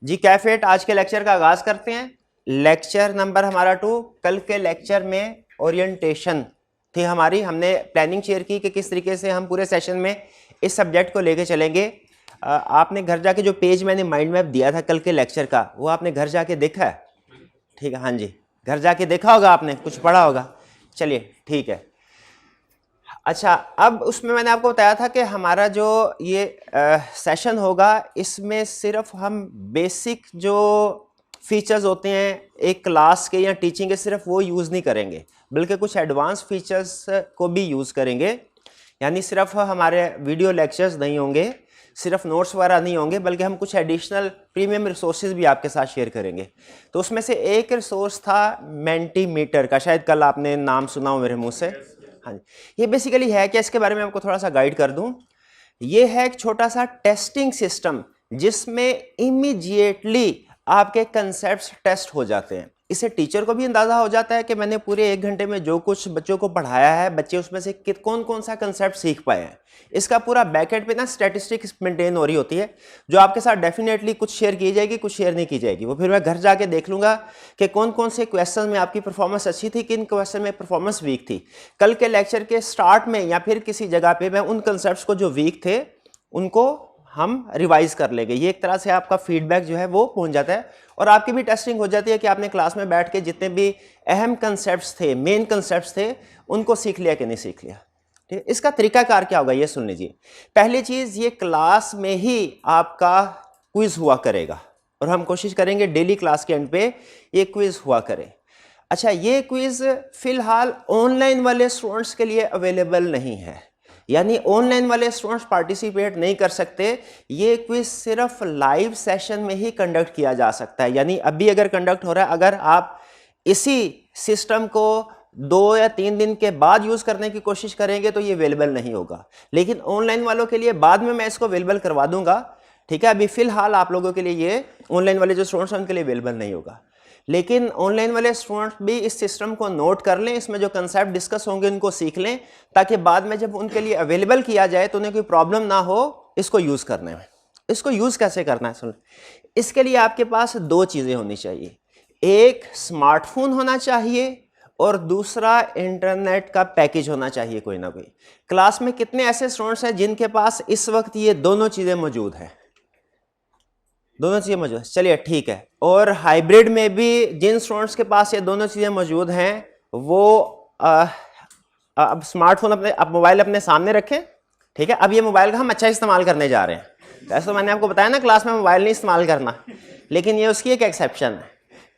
जी कैफेट आज के लेक्चर का आगाज करते हैं। लेक्चर नंबर हमारा 2। कल के लेक्चर में ओरिएंटेशन थी हमारी, हमने प्लानिंग शेयर की कि किस तरीके से हम पूरे सेशन में इस सब्जेक्ट को लेके चलेंगे। आपने घर जाके जो पेज मैंने माइंड मैप दिया था कल के लेक्चर का, वो आपने घर जाके देखा है? ठीक है, हाँ जी, घर जाके देखा होगा, आपने कुछ पढ़ा होगा। चलिए ठीक है। अच्छा, अब उसमें मैंने आपको बताया था कि हमारा जो ये सेशन होगा, इसमें सिर्फ हम बेसिक जो फीचर्स होते हैं एक क्लास के या टीचिंग के, सिर्फ वो यूज़ नहीं करेंगे, बल्कि कुछ एडवांस फीचर्स को भी यूज़ करेंगे। यानी सिर्फ हमारे वीडियो लेक्चर्स नहीं होंगे, सिर्फ नोट्स वगैरह नहीं होंगे, बल्कि हम कुछ एडिशनल प्रीमियम रिसोर्सेज भी आपके साथ शेयर करेंगे। तो उसमें से एक रिसोर्स था मेंटीमीटर का, शायद कल आपने नाम सुना हो मेरे मुंह से। हाँ जी, ये बेसिकली है क्या, इसके बारे में आपको थोड़ा सा गाइड कर दूं। ये है एक छोटा सा टेस्टिंग सिस्टम जिसमें इमीडिएटली आपके कंसेप्ट्स टेस्ट हो जाते हैं। इससे टीचर को भी अंदाजा हो जाता है कि मैंने पूरे 1 घंटे में जो कुछ बच्चों को पढ़ाया है, बच्चे उसमें से कौन कौन सा कंसेप्ट सीख पाए हैं। इसका पूरा बैकएंड पे ना स्टैटिस्टिक्स मेंटेन हो रही होती है, जो आपके साथ डेफिनेटली कुछ शेयर की जाएगी, कुछ शेयर नहीं की जाएगी। वो फिर मैं घर जाके देख लूंगा कि कौन कौन से क्वेश्चन में आपकी परफॉर्मेंस अच्छी थी, किन क्वेश्चन में परफॉर्मेंस वीक थी। कल के लेक्चर के स्टार्ट में या फिर किसी जगह पे मैं उन कंसेप्ट को जो वीक थे उनको हम रिवाइज कर लेंगे। ये एक तरह से आपका फीडबैक जो है वो पहुंच जाता है, और आपकी भी टेस्टिंग हो जाती है कि आपने क्लास में बैठ के जितने भी अहम कंसेप्ट्स थे, मेन कंसेप्ट्स थे, उनको सीख लिया कि नहीं सीख लिया। ठीक है, इसका तरीकाकार क्या होगा ये सुन लीजिए। पहली चीज, ये क्लास में ही आपका क्विज हुआ करेगा, और हम कोशिश करेंगे डेली क्लास के एंड पे ये क्विज हुआ करे। अच्छा, ये क्विज फिलहाल ऑनलाइन वाले स्टूडेंट्स के लिए अवेलेबल नहीं है, यानी ऑनलाइन वाले स्टूडेंट्स पार्टिसिपेट नहीं कर सकते। ये क्विज सिर्फ लाइव सेशन में ही कंडक्ट किया जा सकता है। यानी अभी अगर कंडक्ट हो रहा है, अगर आप इसी सिस्टम को 2 या 3 दिन के बाद यूज करने की कोशिश करेंगे तो ये अवेलेबल नहीं होगा। लेकिन ऑनलाइन वालों के लिए बाद में मैं इसको अवेलेबल करवा दूंगा। ठीक है, अभी फिलहाल आप लोगों के लिए ये ऑनलाइन वाले जो स्टूडेंट्स हैं उनके लिए अवेलेबल नहीं होगा। लेकिन ऑनलाइन वाले स्टूडेंट्स भी इस सिस्टम को नोट कर लें, इसमें जो कंसेप्ट डिस्कस होंगे उनको सीख लें, ताकि बाद में जब उनके लिए अवेलेबल किया जाए तो उन्हें कोई प्रॉब्लम ना हो इसको यूज करने में। इसको यूज कैसे करना है सुन। इसके लिए आपके पास 2 चीजें होनी चाहिए, एक स्मार्टफोन होना चाहिए और दूसरा इंटरनेट का पैकेज होना चाहिए कोई ना कोई। क्लास में कितने ऐसे स्टूडेंट्स हैं जिनके पास इस वक्त ये दोनों चीजें मौजूद हैं? दोनों चीजें मौजूद, चलिए ठीक है। और हाइब्रिड में भी जिन स्टूडेंट्स के पास ये दोनों चीजें मौजूद हैं वो अब स्मार्टफोन अपने, अब मोबाइल अपने सामने रखें। ठीक है, अब ये मोबाइल का हम अच्छा इस्तेमाल करने जा रहे हैं। वैसे तो मैंने आपको बताया ना क्लास में मोबाइल नहीं इस्तेमाल करना, लेकिन ये उसकी एक एक्सेप्शन है।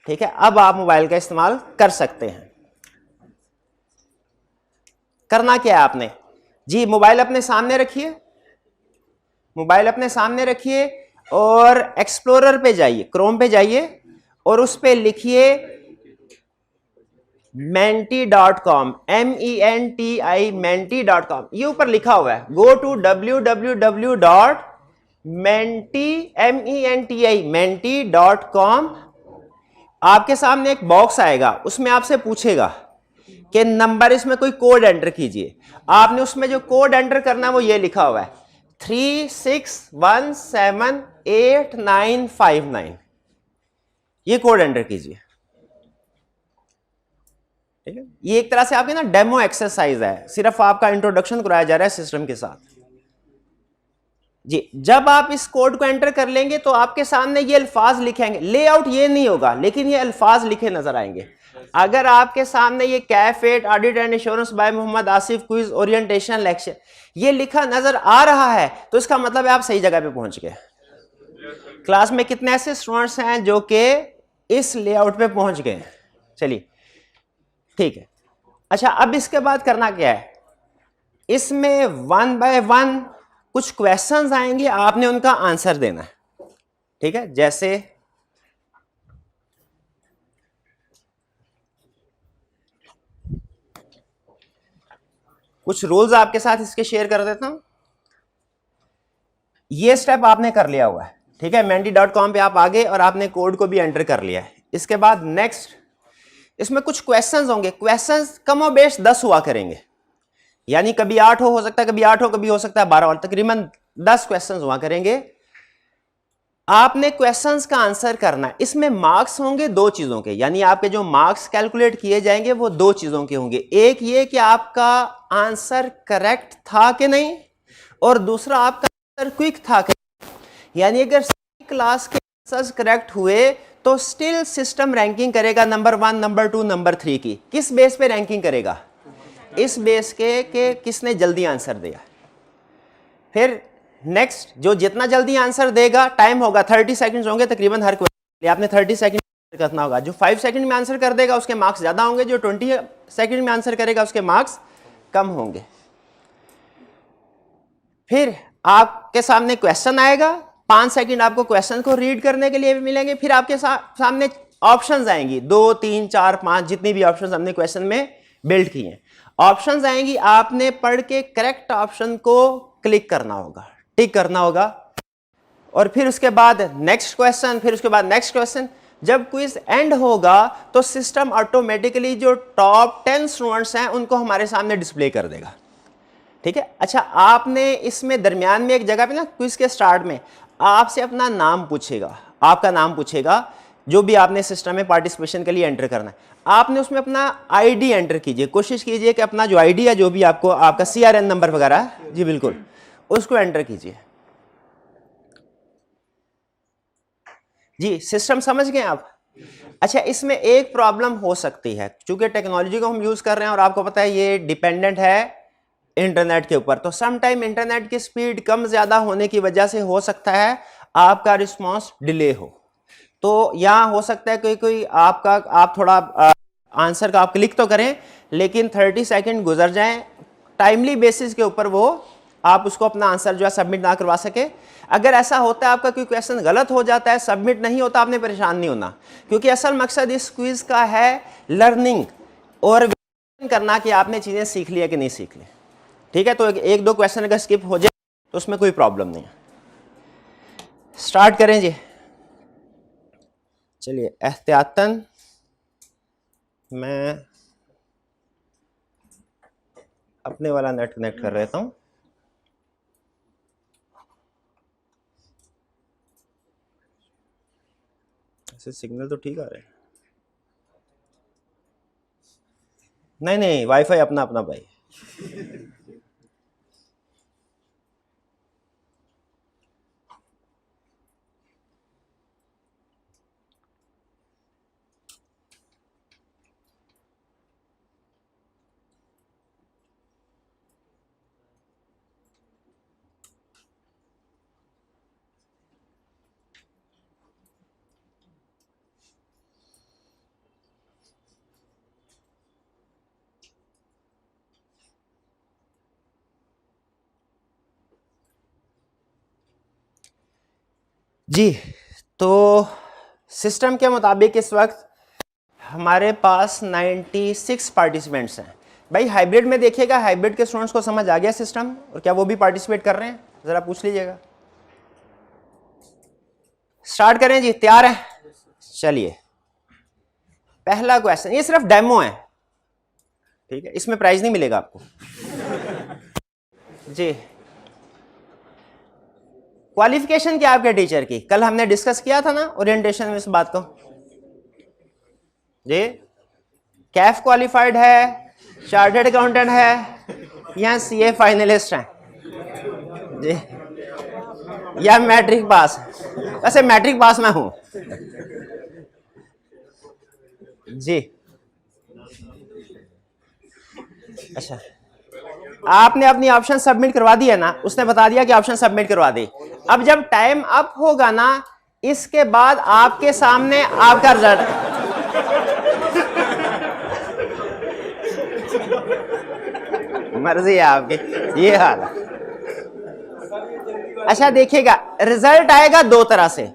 ठीक है, अब आप मोबाइल का इस्तेमाल कर सकते हैं। करना क्या है आपने जी, मोबाइल अपने सामने रखिए, मोबाइल अपने सामने रखिए और एक्सप्लोरर पे जाइए, क्रोम पे जाइए और उस पे लिखिए menti.com, MENTI, menti.com। ये ऊपर लिखा हुआ है, गो टू www.menti.com। आपके सामने एक बॉक्स आएगा, उसमें आपसे पूछेगा कि नंबर, इसमें कोई कोड एंटर कीजिए। आपने उसमें जो कोड एंटर करना है वो ये लिखा हुआ है 36178959। ये कोड एंटर कीजिए। ठीक है, ये एक तरह से आपकी ना डेमो एक्सरसाइज है, सिर्फ आपका इंट्रोडक्शन कराया जा रहा है सिस्टम के साथ जी। जब आप इस कोड को एंटर कर लेंगे तो आपके सामने ये अल्फाज लिखेंगे, लेआउट ये नहीं होगा लेकिन ये अल्फाज लिखे नजर आएंगे। अगर आपके सामने ये कैफेट audit and assurance by Mohammad Asif quiz orientation lecture ये लिखा नजर आ रहा है तो इसका मतलब है आप सही जगह पे पहुंच गए। क्लास में कितने ऐसे स्टूडेंट्स हैं जो कि इस लेआउट पे पहुंच गए? चलिए ठीक है। अच्छा, अब इसके बाद करना क्या है, इसमें 1 बाय 1 कुछ क्वेश्चंस आएंगे, आपने उनका आंसर देना है। ठीक है, जैसे कुछ रूल्स आपके साथ इसके शेयर कर देता हूं। ये स्टेप आपने कर लिया हुआ है। ठीक है, menti.com पे आप आ गए और आपने कोड को भी एंटर कर लिया है। इसके बाद नेक्स्ट, इसमें कुछ क्वेश्चंस होंगे, क्वेश्चंस कमोबेश 10 हुआ करेंगे, यानी कभी 8 हो सकता है, कभी 8 हो, कभी हो सकता है 12 और तकरीबन 10 क्वेश्चंस हुआ करेंगे। आपने क्वेश्चंस का आंसर करना है। इसमें मार्क्स होंगे दो चीजों के, यानी आपके जो मार्क्स कैलकुलेट किए जाएंगे वो दो चीजों के होंगे। एक ये कि आपका आंसर करेक्ट था कि नहीं, और दूसरा आपका आंसर क्विक था कि नहीं। यानी अगर क्लास के आंसर्स करेक्ट हुए तो स्टिल सिस्टम रैंकिंग करेगा नंबर 1, नंबर 2, नंबर 3 की। किस बेस पे रैंकिंग करेगा? इस बेस के किसने जल्दी आंसर दिया। फिर नेक्स्ट, जो जितना जल्दी आंसर देगा, टाइम होगा 30 सेकंड्स होंगे तकरीबन हर क्वेश्चन, आपने 30 सेकंड करना होगा। जो 5 सेकंड में आंसर कर देगा उसके मार्क्स ज्यादा होंगे, जो 20 सेकंड में आंसर करेगा उसके मार्क्स कम होंगे। फिर आपके सामने क्वेश्चन आएगा, 5 सेकंड आपको क्वेश्चन को रीड करने के लिए भी मिलेंगे। फिर आपके सामने ऑप्शंस आएंगी, 2, 3, 4, 5 जितनी भी ऑप्शंस हमने क्वेश्चन में बिल्ड किए हैं, ऑप्शंस आएंगी। आपने पढ़ के करेक्ट ऑप्शन को क्लिक करना होगा, टिक करना होगा, और फिर उसके बाद नेक्स्ट क्वेश्चन, फिर उसके बाद नेक्स्ट क्वेश्चन। जब क्विज एंड होगा तो सिस्टम ऑटोमेटिकली जो टॉप 10 स्टूडेंट्स हैं उनको हमारे सामने डिस्प्ले कर देगा। ठीक है। अच्छा, आपने इसमें दरमियान में एक जगह पे ना, क्विज के स्टार्ट में आपसे अपना नाम पूछेगा, आपका नाम पूछेगा, जो भी आपने सिस्टम में पार्टिसिपेशन के लिए एंटर करना है। आपने उसमें अपना आईडी एंटर कीजिए, कोशिश कीजिए कि अपना जो आईडी है, जो भी आपको आपका CRN नंबर वगैरह, जी बिल्कुल, उसको एंटर कीजिए। जी, सिस्टम समझ गए आप? अच्छा, इसमें एक प्रॉब्लम हो सकती है, क्योंकि टेक्नोलॉजी को हम यूज कर रहे हैं और आपको पता है ये डिपेंडेंट है इंटरनेट के ऊपर, तो सम टाइम इंटरनेट की स्पीड कम ज्यादा होने की वजह से हो सकता है आपका रिस्पॉन्स डिले हो। तो यहां हो सकता है कोई आप थोड़ा आंसर का आप क्लिक तो करें, लेकिन 30 सेकंड गुजर जाएं, टाइमली बेसिस के ऊपर वो आप उसको अपना आंसर जो है सबमिट ना करवा सके। अगर ऐसा होता है, आपका कोई क्वेश्चन गलत हो जाता है, सबमिट नहीं होता, आपने परेशान नहीं होना, क्योंकि असल मकसद इस क्विज का है लर्निंग और करना कि आपने चीजें सीख ली है कि नहीं सीख ली। ठीक है, तो एक दो क्वेश्चन अगर स्किप हो जाए तो उसमें कोई प्रॉब्लम नहीं है। स्टार्ट करें जी। चलिए, एहतियातन मैं अपने वाला नेट कनेक्ट कर लेता हूं। ऐसे सिग्नल तो ठीक आ रहे हैं। नहीं, वाईफाई अपना अपना भाई। जी, तो सिस्टम के मुताबिक इस वक्त हमारे पास 96 पार्टिसिपेंट्स हैं। भाई हाइब्रिड में देखिएगा, हाइब्रिड के स्टूडेंट्स को समझ आ गया सिस्टम, और क्या वो भी पार्टिसिपेट कर रहे हैं? जरा पूछ लीजिएगा। स्टार्ट करें जी, तैयार है? चलिए, पहला क्वेश्चन, ये सिर्फ डेमो है, ठीक है, इसमें प्राइज नहीं मिलेगा आपको। जी, क्वालिफिकेशन क्या आपके टीचर की? कल हमने डिस्कस किया था ना ओरिएंटेशन में इस बात को। जी, कैफ क्वालिफाइड है, चार्टर्ड अकाउंटेंट है, या CA फाइनलिस्ट है जी, या मैट्रिक पास? वैसे मैट्रिक पास मैं हूं जी। अच्छा, आपने अपनी ऑप्शन सबमिट करवा दी है ना, उसने बता दिया कि ऑप्शन सबमिट करवा दी। अब जब टाइम अप होगा ना, इसके बाद आपके सामने आपका रिजल्ट, मर्जी है आपकी, ये हाल है। अच्छा देखिएगा, रिजल्ट आएगा दो तरह से।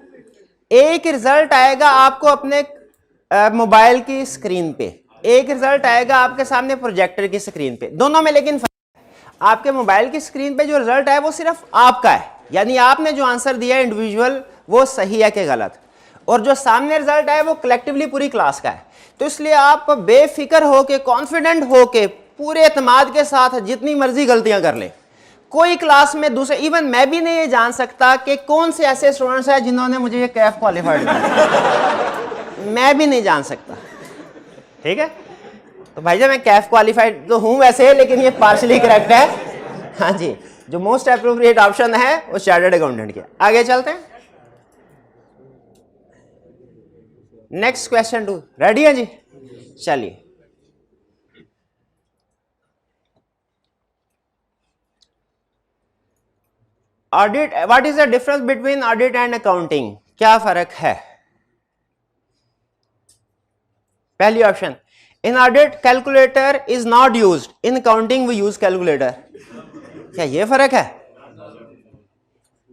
एक रिजल्ट आएगा आपको अपने मोबाइल की स्क्रीन पे, एक रिजल्ट आएगा आपके सामने प्रोजेक्टर की स्क्रीन पे। दोनों में लेकिन आपके मोबाइल की स्क्रीन पे जो रिजल्ट है वो सिर्फ आपका है, यानी आपने जो आंसर दिया इंडिविजुअल वो सही है कि गलत, और जो सामने रिजल्ट है वो कलेक्टिवली पूरी क्लास का है। तो इसलिए आप बेफिक्र होके, कॉन्फिडेंट होके, पूरे एतमाद के साथ जितनी मर्जी गलतियां कर ले, कोई क्लास में दूसरे, इवन मैं भी नहीं जान सकता कि कौन से ऐसे स्टूडेंट्स हैं जिन्होंने मुझे ये कैफ क्वालिफाइड किया। मैं भी नहीं जान सकता, ठीक है। तो भाई जब मैं कैफ क्वालिफाइड तो हूं वैसे, लेकिन ये पार्शली करेक्ट है। हाँ जी, जो मोस्ट अप्रोप्रिएट ऑप्शन है वो चार्टर्ड अकाउंटेंट के। आगे चलते हैं, नेक्स्ट क्वेश्चन 2, रेडी है जी? चलिए, audit, what is the difference between audit and accounting? क्या फर्क है? पहली option, in audit calculator is not used, in accounting we use calculator. क्या ये फर्क है?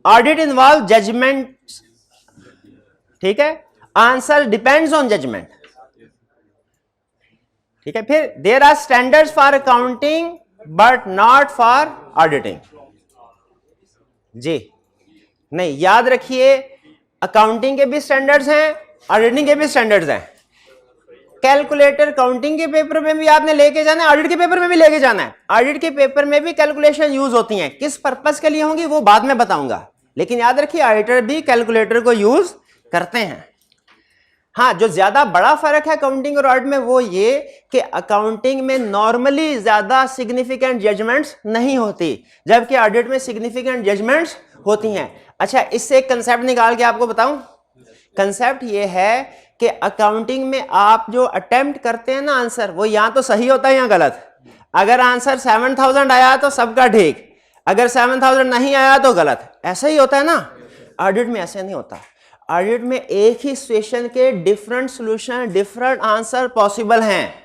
ऑडिट इन्वॉल्व जजमेंट, ठीक है, आंसर डिपेंड्स ऑन जजमेंट, ठीक है। फिर there are standards for accounting but not for auditing. जी नहीं, याद रखिए, अकाउंटिंग के भी स्टैंडर्ड्स हैं, ऑडिटिंग के भी स्टैंडर्ड्स हैं। कैलकुलेटर काउंटिंग के पेपर में भी आपने लेके जाना है, ऑडिट के पेपर में भी लेके जाना है। ऑडिट के पेपर में भी कैलकुलेशन यूज होती हैं, किस पर्पस के लिए होंगी वो बाद में बताऊंगा, लेकिन याद रखिए ऑडिटर भी कैलकुलेटर को यूज करते हैं। हाँ, जो ज्यादा बड़ा फर्क है अकाउंटिंग और ऑडिट में वो ये कि अकाउंटिंग में नॉर्मली ज्यादा सिग्निफिकेंट जजमेंट्स नहीं होती, जबकि ऑडिट में सिग्निफिकेंट जजमेंट्स होती हैं। अच्छा, इससे एक कंसेप्ट निकाल के आपको बताऊं। कंसेप्ट ये है कि अकाउंटिंग में आप जो अटेम्प्ट करते हैं ना आंसर, वो यहां तो सही होता है, यहां गलत। अगर आंसर 7000 आया तो सबका ठीक, अगर 7000 नहीं आया तो गलत, ऐसा ही होता है ना। ऑडिट में ऐसे नहीं होता। ऑडिट में एक ही सिचुएशन के different solution, different answer possible हैं।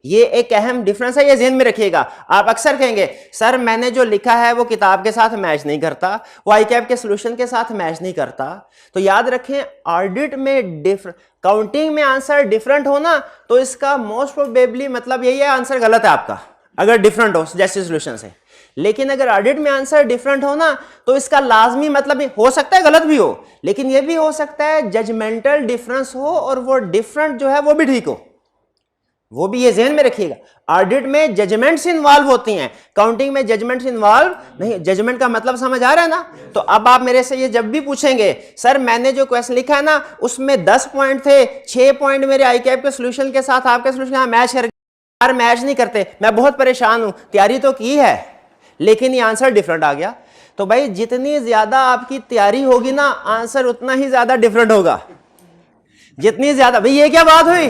ये एक अहम डिफरेंस है, ये ध्यान में रखिएगा। आप अक्सर कहेंगे सर मैंने जो लिखा है वो किताब के साथ मैच नहीं करता, वो आईकैप के सॉल्यूशन के साथ मैच नहीं करता। तो याद रखें, ऑडिट में डिफरेंट, काउंटिंग में आंसर डिफरेंट हो ना, तो इसका मोस्ट प्रोबेबली मतलब यही है आंसर गलत है आपका, अगर डिफरेंट हो जैसे सॉल्यूशन से। लेकिन अगर ऑडिट में आंसर डिफरेंट हो ना, तो इसका लाजमी मतलब हो सकता है गलत भी हो, लेकिन यह भी हो सकता है जजमेंटल डिफरेंस हो और वो डिफरेंट जो है वो भी ठीक हो, वो भी ये ध्यान में रखिएगा। ऑडिट में जजमेंट्स इन्वॉल्व होती हैं, काउंटिंग में जजमेंट्स इन्वॉल्व नहीं। जजमेंट का मतलब समझ आ रहा है ना? तो अब आप मेरे से ये जब भी पूछेंगे सर मैंने जो क्वेश्चन लिखा है ना उसमें 10 पॉइंट थे, 6 पॉइंट मेरे आईकैप के सॉल्यूशन के साथ आपके सॉल्यूशन मैच कर, यार मैच नहीं करते, मैं बहुत परेशान हूं, तैयारी तो की है लेकिन ये आंसर डिफरेंट आ गया। तो भाई जितनी ज्यादा आपकी तैयारी होगी ना, आंसर उतना ही ज्यादा डिफरेंट होगा। जितनी ज्यादा, भाई ये क्या बात हुई,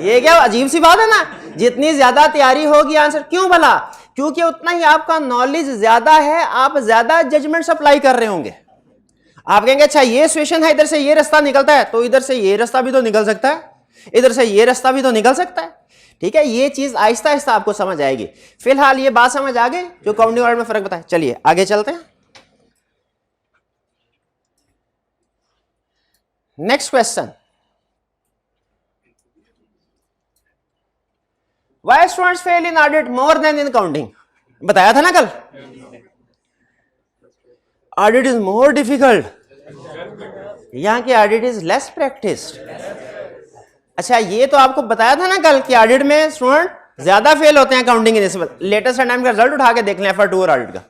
ये क्या अजीब सी बात है ना। जितनी ज्यादा तैयारी होगी आंसर, क्यों भला? क्योंकि उतना ही आपका नॉलेज ज्यादा है, आप ज्यादा जजमेंट अप्लाई कर रहे होंगे। आप कहेंगे अच्छा ये सिचुएशन है, इधर से ये रास्ता निकलता है, तो इधर से ये रास्ता भी तो निकल सकता है, इधर से ये रास्ता भी तो निकल सकता है, ठीक है। ये चीज आहिस्ता आहिस्ता आपको समझ आएगी। फिलहाल ये बात समझ आ गई जो काउंटिंग ऑडिट में फर्क बताए। चलिए आगे चलते हैं, next question. Why students fail in audit more than in accounting? बताया था ना कल, ऑडिट इज मोर डिफिकल्ट, यहां की ऑडिट इज लेस प्रैक्टिस्ड। अच्छा, ये तो आपको बताया था ना कल कि ऑडिट में स्टूडेंट ज्यादा फेल होते हैं अकाउंटिंग की निस्बत। लेटेस्ट टाइम का रिजल्ट उठा के देख लें FR2 और ऑडिट का,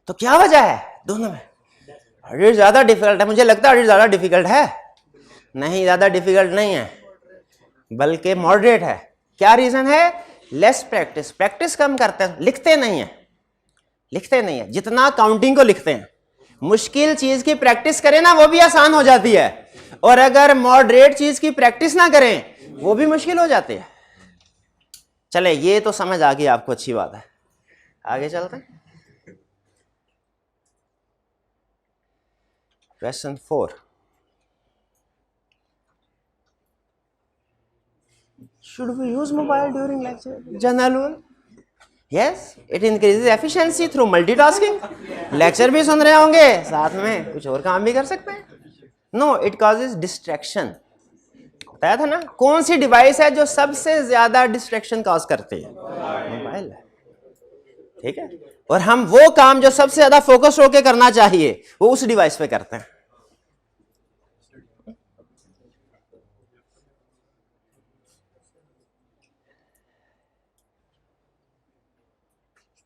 तो क्या वजह है दोनों में? ऑडिट ज्यादा डिफिकल्ट है, मुझे लगता है ऑडिट ज्यादा डिफिकल्ट है। नहीं, ज्यादा डिफिकल्ट नहीं है, बल्कि मॉडरेट है। क्या रीजन है? लेस प्रैक्टिस, प्रैक्टिस कम करते हैं, लिखते नहीं है, लिखते नहीं है जितना काउंटिंग को लिखते हैं। मुश्किल चीज की प्रैक्टिस करें ना वो भी आसान हो जाती है, और अगर मॉडरेट चीज की प्रैक्टिस ना करें वो भी मुश्किल हो जाती है। चले, ये तो समझ आ गई आपको, अच्छी बात है। आगे चलते हैं, question 4। Should we use mobile during lecture? General rule? Yes, it increases efficiency through multitasking. Lecture भी सुन रहे होंगे, साथ में कुछ और काम भी कर सकते हैं। No, it causes distraction. बताया था ना, कौन सी डिवाइस है जो सबसे ज्यादा डिस्ट्रैक्शन कॉज करती है? मोबाइल है, ठीक है। और हम वो काम जो सबसे ज्यादा फोकस होकर करना चाहिए वो उस डिवाइस पे करते हैं।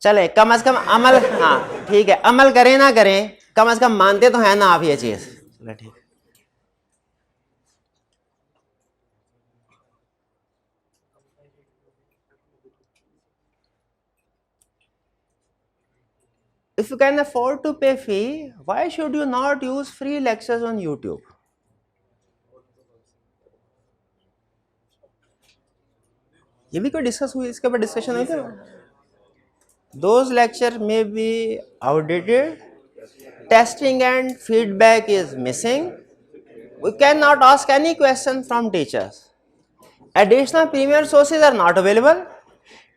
चले कम से कम अमल, हाँ ठीक है, अमल करें ना करें, कम से कम मानते तो है ना आप ये चीज। चलो ठीक। If you can afford to pay fee, why should you not use free lectures on YouTube? ये भी कोई डिस्कस हुई, इसके ऊपर डिस्कशन हुई क्या? Those lecture may be outdated, testing and feedback is missing, we cannot ask any question from teachers, additional premium sources are not available,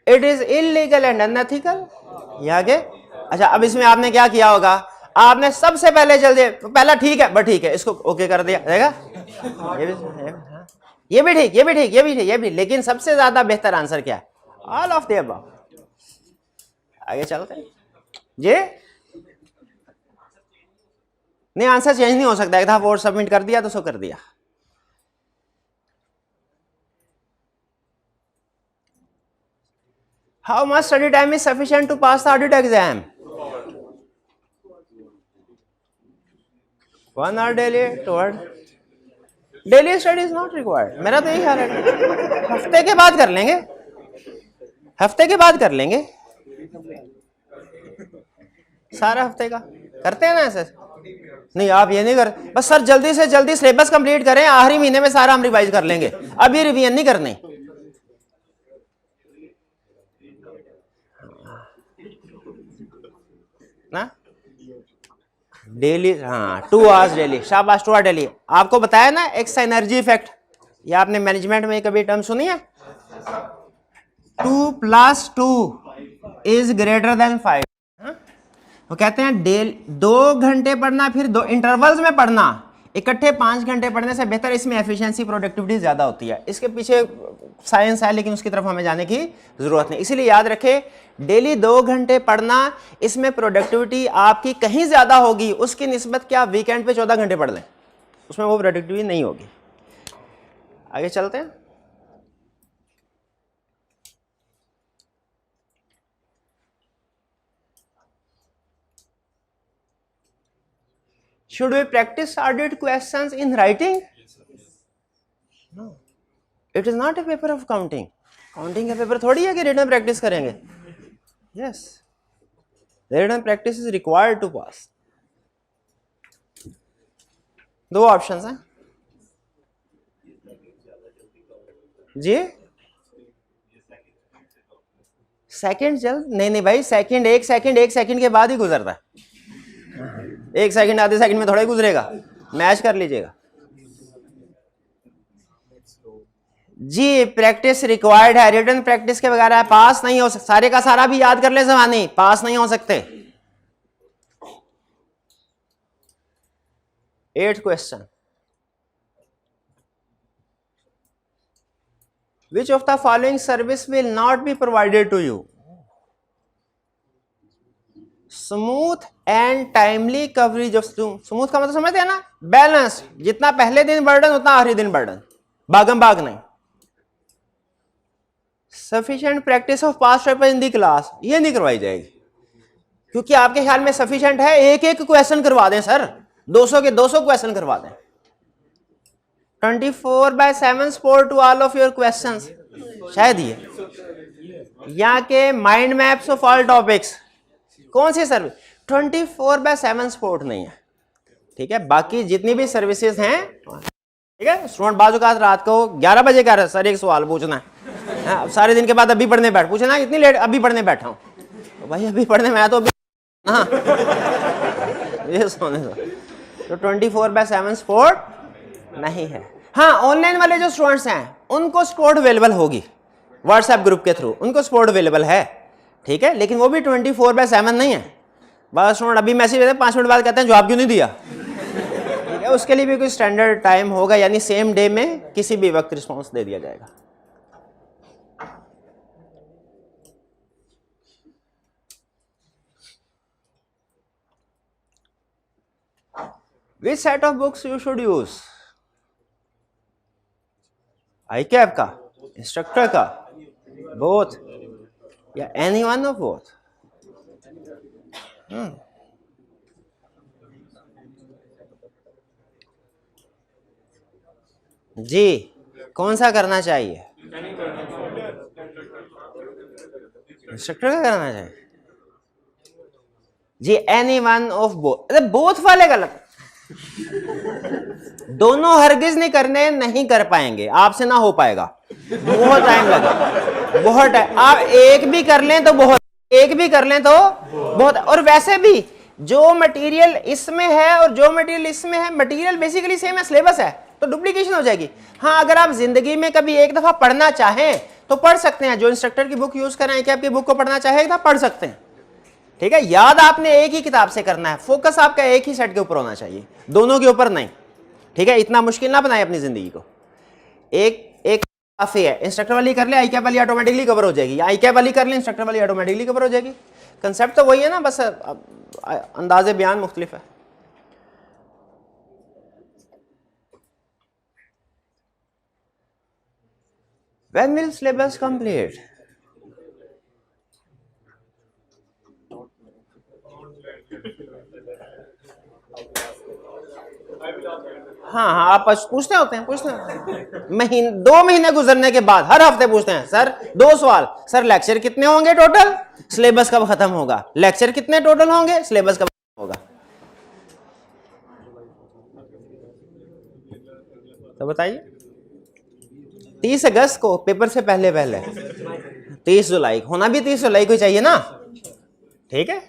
it is illegal and unethical। ये आगे। अच्छा, अब इसमें आपने क्या किया होगा, आपने सबसे पहले जल्दी, पहला ठीक है बट ठीक है, इसको ओके कर दिया रहेगा, ये भी हाँ। ये भी ठीक, ये भी ठीक, ये भी ठीक, ये भी, लेकिन सबसे ज्यादा बेहतर आंसर क्या है? All of the above. आगे चलते हैं जी। नहीं, आंसर चेंज नहीं हो सकता, एक दफा वोट सबमिट कर दिया तो सो कर दिया। How much study time is sufficient to pass the audit exam? 1 hour daily, 2 hour daily study is not required. मेरा तो यही हाल है, हफ्ते के बाद कर लेंगे, हफ्ते के बाद कर लेंगे, सारा हफ्ते का करते हैं ना ऐसे। नहीं आप ये नहीं कर, बस सर जल्दी से जल्दी सिलेबस कंप्लीट करें, आखिरी महीने में सारा हम रिवाइज कर लेंगे, अभी रिवीजन नहीं करनी ना। डेली, हाँ 2 hours डेली, शाबाश 2 hour डेली। आपको बताया ना एक्स एनर्जी इफेक्ट, ये आपने मैनेजमेंट में कभी टर्म सुनी है? 2 + 2 इज ग्रेटर देन 5। वो कहते हैं 2 घंटे पढ़ना, फिर 2 इंटरवल्स में पढ़ना, इकट्ठे 5 घंटे पढ़ने से बेहतर, इसमें एफिशिएंसी प्रोडक्टिविटी ज्यादा होती है। इसके पीछे साइंस है, लेकिन उसकी तरफ हमें जाने की जरूरत नहीं। इसीलिए याद रखें, डेली 2 घंटे पढ़ना, इसमें प्रोडक्टिविटी आपकी कहीं ज्यादा होगी उसकी निस्बत क्या वीकेंड पे 14 घंटे पढ़ लें, उसमें वो प्रोडक्टिविटी नहीं होगी। आगे चलते हैं। Should we practice audit questions in writing? No. It is not a paper of counting. Counting का पेपर थोड़ी है कि रिटन प्रैक्टिस करेंगे। Yes. The written practice is required to pass. 2 options हैं जी। सेकंड जल्द नहीं भाई, सेकंड 1 सेकंड के बाद ही गुजरता है। 1 सेकंड आधे सेकंड में थोड़ा ही गुजरेगा, मैच कर लीजिएगा जी। प्रैक्टिस रिक्वायर्ड है, रिटन प्रैक्टिस के बगैर पास नहीं हो सकता। सारे का सारा भी याद कर ले ज़मानी, पास नहीं हो सकते। 8th question, which of the following service will not be provided to you? Smooth and timely coverage of, smooth का मतलब समझते हैं ना, बैलेंस, जितना पहले दिन बर्डन उतना आखिरी दिन बर्डन, भागम भाग नहीं। Sufficient practice of past paper in the class, ये नहीं करवाई जाएगी, क्योंकि आपके ख्याल में सफिशिएंट है एक एक क्वेश्चन करवा दें सर, 200 के 200 क्वेश्चन करवा दें। 24/7 support to all of your questions, शायद ये यहाँ के mind maps of all topics, कौन सी सर्विस? 24/7 सपोर्ट नहीं है, ठीक है। बाकी जितनी भी सर्विसेज हैं, ठीक है। स्टूडेंट बाजू का रात को 11 बजे कह रहे सर एक सवाल पूछना है, अब सारे दिन के बाद अभी पढ़ने बैठ, पूछना इतनी लेट अभी पढ़ने बैठा हूँ, तो भाई अभी पढ़ने में तो अभी हाँ ये सोने दो। तो 24/7 सपोर्ट नहीं है। हाँ, ऑनलाइन वाले जो स्टूडेंट्स हैं उनको सपोर्ट अवेलेबल होगी, व्हाट्सएप ग्रुप के थ्रू उनको सपोर्ट अवेलेबल है, ठीक है, लेकिन वो भी 24/7 नहीं है। बस स्टूडेंट अभी मैसेज देते हैं, 5 मिनट बाद कहते हैं जवाब क्यों नहीं दिया, ठीक है। उसके लिए भी कोई स्टैंडर्ड टाइम होगा, यानी सेम डे में किसी भी वक्त रिस्पॉन्स दे दिया जाएगा। Which set of books you should use? ICAP का, इंस्ट्रक्टर का, बोथ, या एनी वन ऑफ बोथ? जी, कौन सा करना चाहिए? इंस्ट्रक्टर का करना चाहिए जी। एनी वन ऑफ बोथ, अरे बोथ वाले गलत, दोनों हरगिज नहीं करने, नहीं कर पाएंगे, आपसे ना हो पाएगा, बहुत टाइम लगेगा, बहुत टाइम। आप एक भी कर लें तो बहुत, एक भी कर लें तो बहुत। और वैसे भी जो मटेरियल इसमें है और जो मटेरियल इसमें है, मटेरियल बेसिकली सेम है, सिलेबस है, तो डुप्लीकेशन हो जाएगी। हाँ, अगर आप जिंदगी में कभी एक दफा पढ़ना चाहें तो पढ़ सकते हैं, जो इंस्ट्रक्टर की बुक यूज कराएं कि आपकी बुक को पढ़ना चाहे तो पढ़ सकते हैं, ठीक है। याद आपने एक ही किताब से करना है, फोकस आपका एक ही सेट के ऊपर होना चाहिए, दोनों के ऊपर नहीं, ठीक है। इतना मुश्किल ना बनाए अपनी जिंदगी को, एक एक काफी है। इंस्ट्रक्टर वाली कर ले, आई कैप वाली ऑटोमेटिकली कवर हो जाएगी, आई कैप वाली कर ले, इंस्ट्रक्टर वाली ऑटोमेटिकली कवर हो जाएगी। कंसेप्ट तो वही है ना, बस अंदाजे बयान मुख्तलिफ है। When will syllabus complete? हाँ हाँ, आप पूछते होते हैं, पूछते हैं 2 महीने गुजरने के बाद हर हफ्ते पूछते हैं, सर 2 सवाल, सर लेक्चर कितने होंगे टोटल, सिलेबस कब खत्म होगा, लेक्चर कितने टोटल होंगे, सिलेबस कब खत्म होगा। तो बताइए, 30 अगस्त को पेपर से पहले 30 जुलाई होना भी 30 जुलाई को चाहिए ना, ठीक है।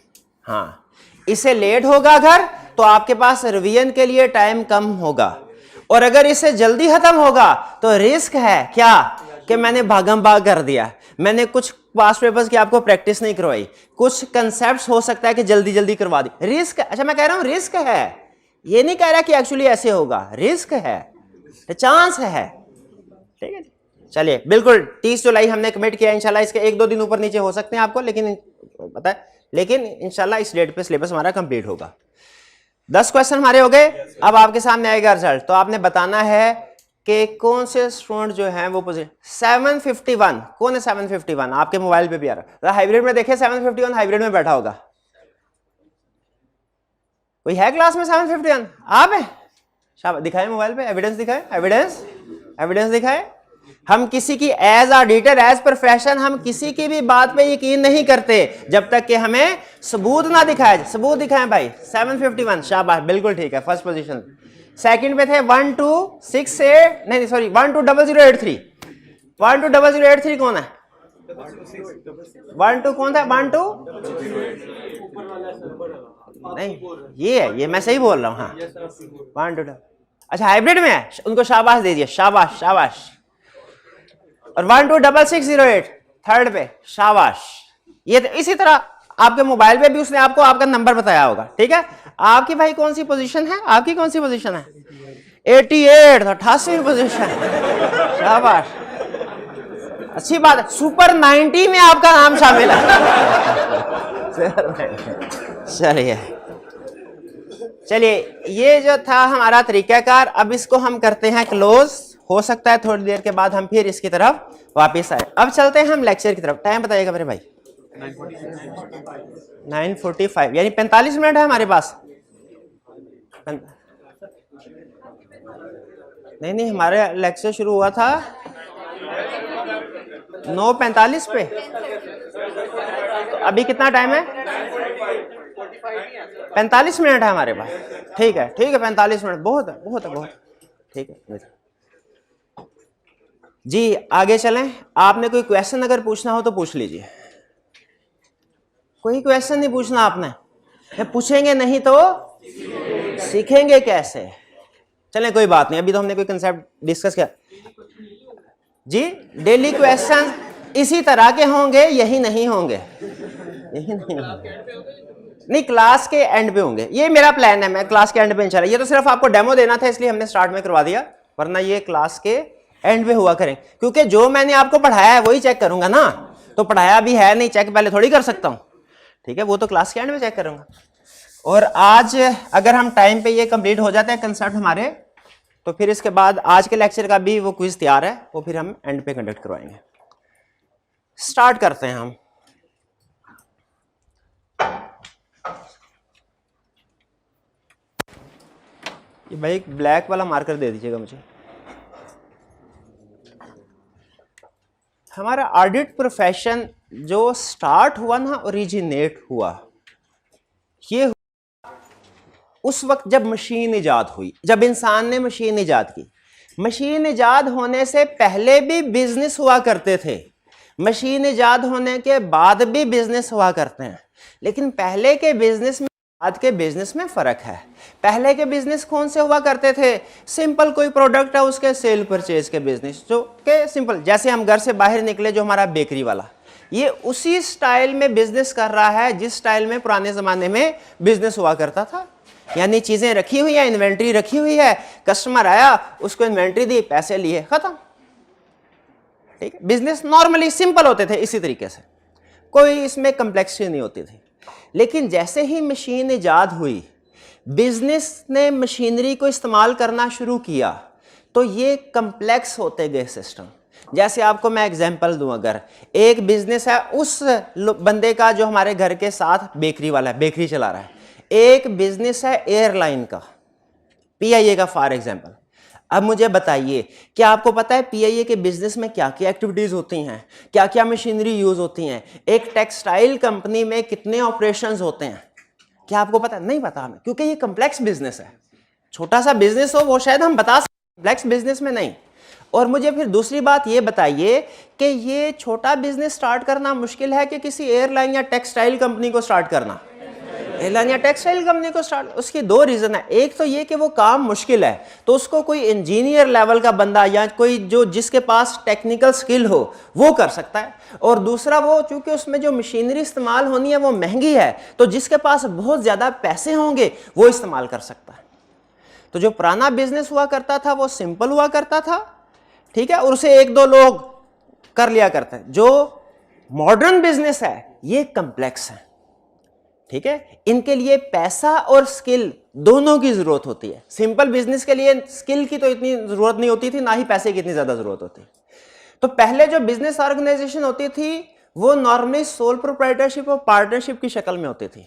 हाँ, इससे लेट होगा अगर तो आपके पास रिवीजन के लिए टाइम कम होगा, और अगर इससे जल्दी खत्म होगा तो रिस्क है क्या कि मैंने भागम भाग कर दिया, मैंने कुछ पास्ट पेपर्स की आपको प्रैक्टिस नहीं करवाई, कुछ कंसेप्ट्स हो सकता है कि जल्दी जल्दी करवा दी, रिस्क। अच्छा, मैं कह रहा हूं रिस्क है, ये नहीं कह रहा कि एक्चुअली ऐसे होगा, रिस्क है, चांस है, ठीक है। चलिए, बिल्कुल 30 जुलाई हमने कमिट किया, इंशाल्लाह इसके 1-2 दिन ऊपर नीचे हो सकते हैं आपको, लेकिन पता है, लेकिन इंशाल्लाह इस डेट पे सिलेबस हमारा कंप्लीट होगा। 10 क्वेश्चन हमारे हो गए। अब आपके सामने आएगा रिजल्ट, तो आपने बताना है कि कौन से स्टूडेंट जो हैं वो पोजीशन 751, कौन है 751, आपके मोबाइल पे भी आ रहा है, हाइब्रिड में देखे 751 हाइब्रिड में बैठा होगा, कोई है क्लास में 751? आप है? शाबाश, दिखाए मोबाइल पे, एविडेंस दिखाए, एविडेंस दिखाए। हम किसी की एज ऑडिटर, एज प्रोफेशन, हम किसी की भी बात पे यकीन नहीं करते जब तक कि हमें सबूत ना दिखाए। सबूत दिखाएं भाई। 751, शाबाश, बिल्कुल ठीक है, फर्स्ट पोजीशन। सेकंड पे थे 1268, नहीं सॉरी 120083, 120083 कौन है? 12 कौन था? 12 नहीं, ये है, ये मैं सही बोल रहा हूँ। हाँ, 12, अच्छा हाइब्रिड में है, उनको शाबाश दे दिया, शाबाश शाबाश। और 126608 थर्ड पे, शाबाश। ये इसी तरह आपके मोबाइल पे भी उसने आपको आपका नंबर बताया होगा, ठीक है। आपकी भाई कौन सी पोजीशन है? आपकी कौन सी पोजीशन है? 88, 88 पोजीशन, शाबाश, अच्छी बात है। सुपर 90 में आपका नाम शामिल है। चलिए चलिए, ये जो था हमारा तरीकाकार, अब इसको हम करते हैं क्लोज। हो सकता है थोड़ी देर के बाद हम फिर इसकी तरफ वापस आए। अब चलते हैं हम लेक्चर की तरफ। टाइम बताइएगा मेरे भाई। 9:45, यानी 45 मिनट है हमारे पास। नहीं, हमारे लेक्चर शुरू हुआ था 9:45 पे, तो अभी कितना टाइम है? 45 मिनट है हमारे पास। ठीक है 45 मिनट बहुत है, ठीक है जी। आगे चलें। आपने कोई क्वेश्चन अगर पूछना हो तो पूछ लीजिए। कोई क्वेश्चन नहीं पूछना आपने, पूछेंगे नहीं तो सीखेंगे कैसे? चलें कोई बात नहीं, अभी तो हमने कोई कंसेप्ट डिस्कस किया जी। डेली क्वेश्चन इसी तरह के होंगे, यही नहीं होंगे, नहीं क्लास के एंड पे होंगे। ये मेरा प्लान है, मैं क्लास के एंड पे इंशाल्लाह। ये तो सिर्फ आपको डेमो देना था, इसलिए हमने स्टार्ट में करवा दिया, वरना ये क्लास के एंड पे हुआ करें, क्योंकि जो मैंने आपको पढ़ाया है वही चेक करूंगा ना। तो पढ़ाया भी है नहीं, चेक पहले थोड़ी कर सकता हूं, ठीक है। वो तो क्लास के एंड में चेक करूंगा। और आज अगर हम टाइम पे ये कंप्लीट हो जाते हैं कंसेप्ट हमारे, तो फिर इसके बाद आज के लेक्चर का भी वो क्विज तैयार है, वो फिर हम एंड पे कंडक्ट करवाएंगे। स्टार्ट करते हैं हम। भाई एक ब्लैक वाला मार्कर दे दीजिएगा मुझे। हमारा ऑडिट प्रोफेशन जो स्टार्ट हुआ ना, ओरिजिनेट हुआ, ये उस वक्त जब मशीन इजाद हुई, जब इंसान ने मशीन इजाद की। मशीन इजाद होने से पहले भी बिजनेस हुआ करते थे, मशीन इजाद होने के बाद भी बिजनेस हुआ करते हैं, लेकिन पहले के बिजनेस में आज के बिजनेस में फर्क है। पहले के बिजनेस कौन से हुआ करते थे? सिंपल कोई प्रोडक्ट है उसके सेल परचेज के बिजनेस, जो के सिंपल, जैसे हम घर से बाहर निकले, जो हमारा बेकरी वाला, ये उसी स्टाइल में बिजनेस कर रहा है जिस स्टाइल में पुराने जमाने में बिजनेस हुआ करता था। यानी चीजें रखी हुई है, इन्वेंट्री रखी हुई है, कस्टमर आया, उसको इन्वेंट्री दी, पैसे लिए, खत्म। ठीक है, बिजनेस नॉर्मली सिंपल होते थे इसी तरीके से, कोई इसमें कम्प्लेक्सिटी नहीं होती थी। लेकिन जैसे ही मशीन इजाद हुई, बिजनेस ने मशीनरी को इस्तेमाल करना शुरू किया, तो ये कम्प्लेक्स होते गए सिस्टम। जैसे आपको मैं एग्जांपल दूं, अगर एक बिजनेस है उस बंदे का जो हमारे घर के साथ बेकरी वाला है, बेकरी चला रहा है, एक बिजनेस है एयरलाइन का, पीआईए का फॉर एग्जांपल। अब मुझे बताइए, क्या आपको पता है पीआईए के बिजनेस में क्या क्या एक्टिविटीज होती हैं, क्या क्या मशीनरी यूज होती हैं? एक टेक्सटाइल कंपनी में कितने ऑपरेशंस होते हैं, क्या आपको पता है? नहीं पता हमें, क्योंकि ये कम्प्लेक्स बिजनेस है। छोटा सा बिजनेस हो वो शायद हम बता सकते, कम्प्लेक्स बिजनेस में नहीं। और मुझे फिर दूसरी बात ये बताइए कि ये छोटा बिजनेस स्टार्ट करना मुश्किल है कि किसी एयरलाइन या टेक्सटाइल कंपनी को स्टार्ट करना? एयरलाइन या टेक्सटाइल कंपनी को स्टार्ट, उसकी दो रीजन है। एक तो ये कि वो काम मुश्किल है, तो उसको कोई इंजीनियर लेवल का बंदा या कोई जो जिसके पास टेक्निकल स्किल हो वो कर सकता है। और दूसरा, वो चूंकि उसमें जो मशीनरी इस्तेमाल होनी है वो महंगी है, तो जिसके पास बहुत ज्यादा पैसे होंगे वो इस्तेमाल कर सकता है। तो जो पुराना बिजनेस हुआ करता था वो सिंपल हुआ करता था, ठीक है, और उसे एक दो लोग कर लिया करते हैं। जो मॉडर्न बिजनेस है ये कम्प्लेक्स है, ठीक है, इनके लिए पैसा और स्किल दोनों की जरूरत होती है। सिंपल बिजनेस के लिए स्किल की तो इतनी जरूरत नहीं होती थी, ना ही पैसे की इतनी ज्यादा जरूरत होती। तो पहले जो बिजनेस ऑर्गेनाइजेशन होती थी वो नॉर्मली सोल प्रोप्राइटरशिप और पार्टनरशिप की शक्ल में होती थी।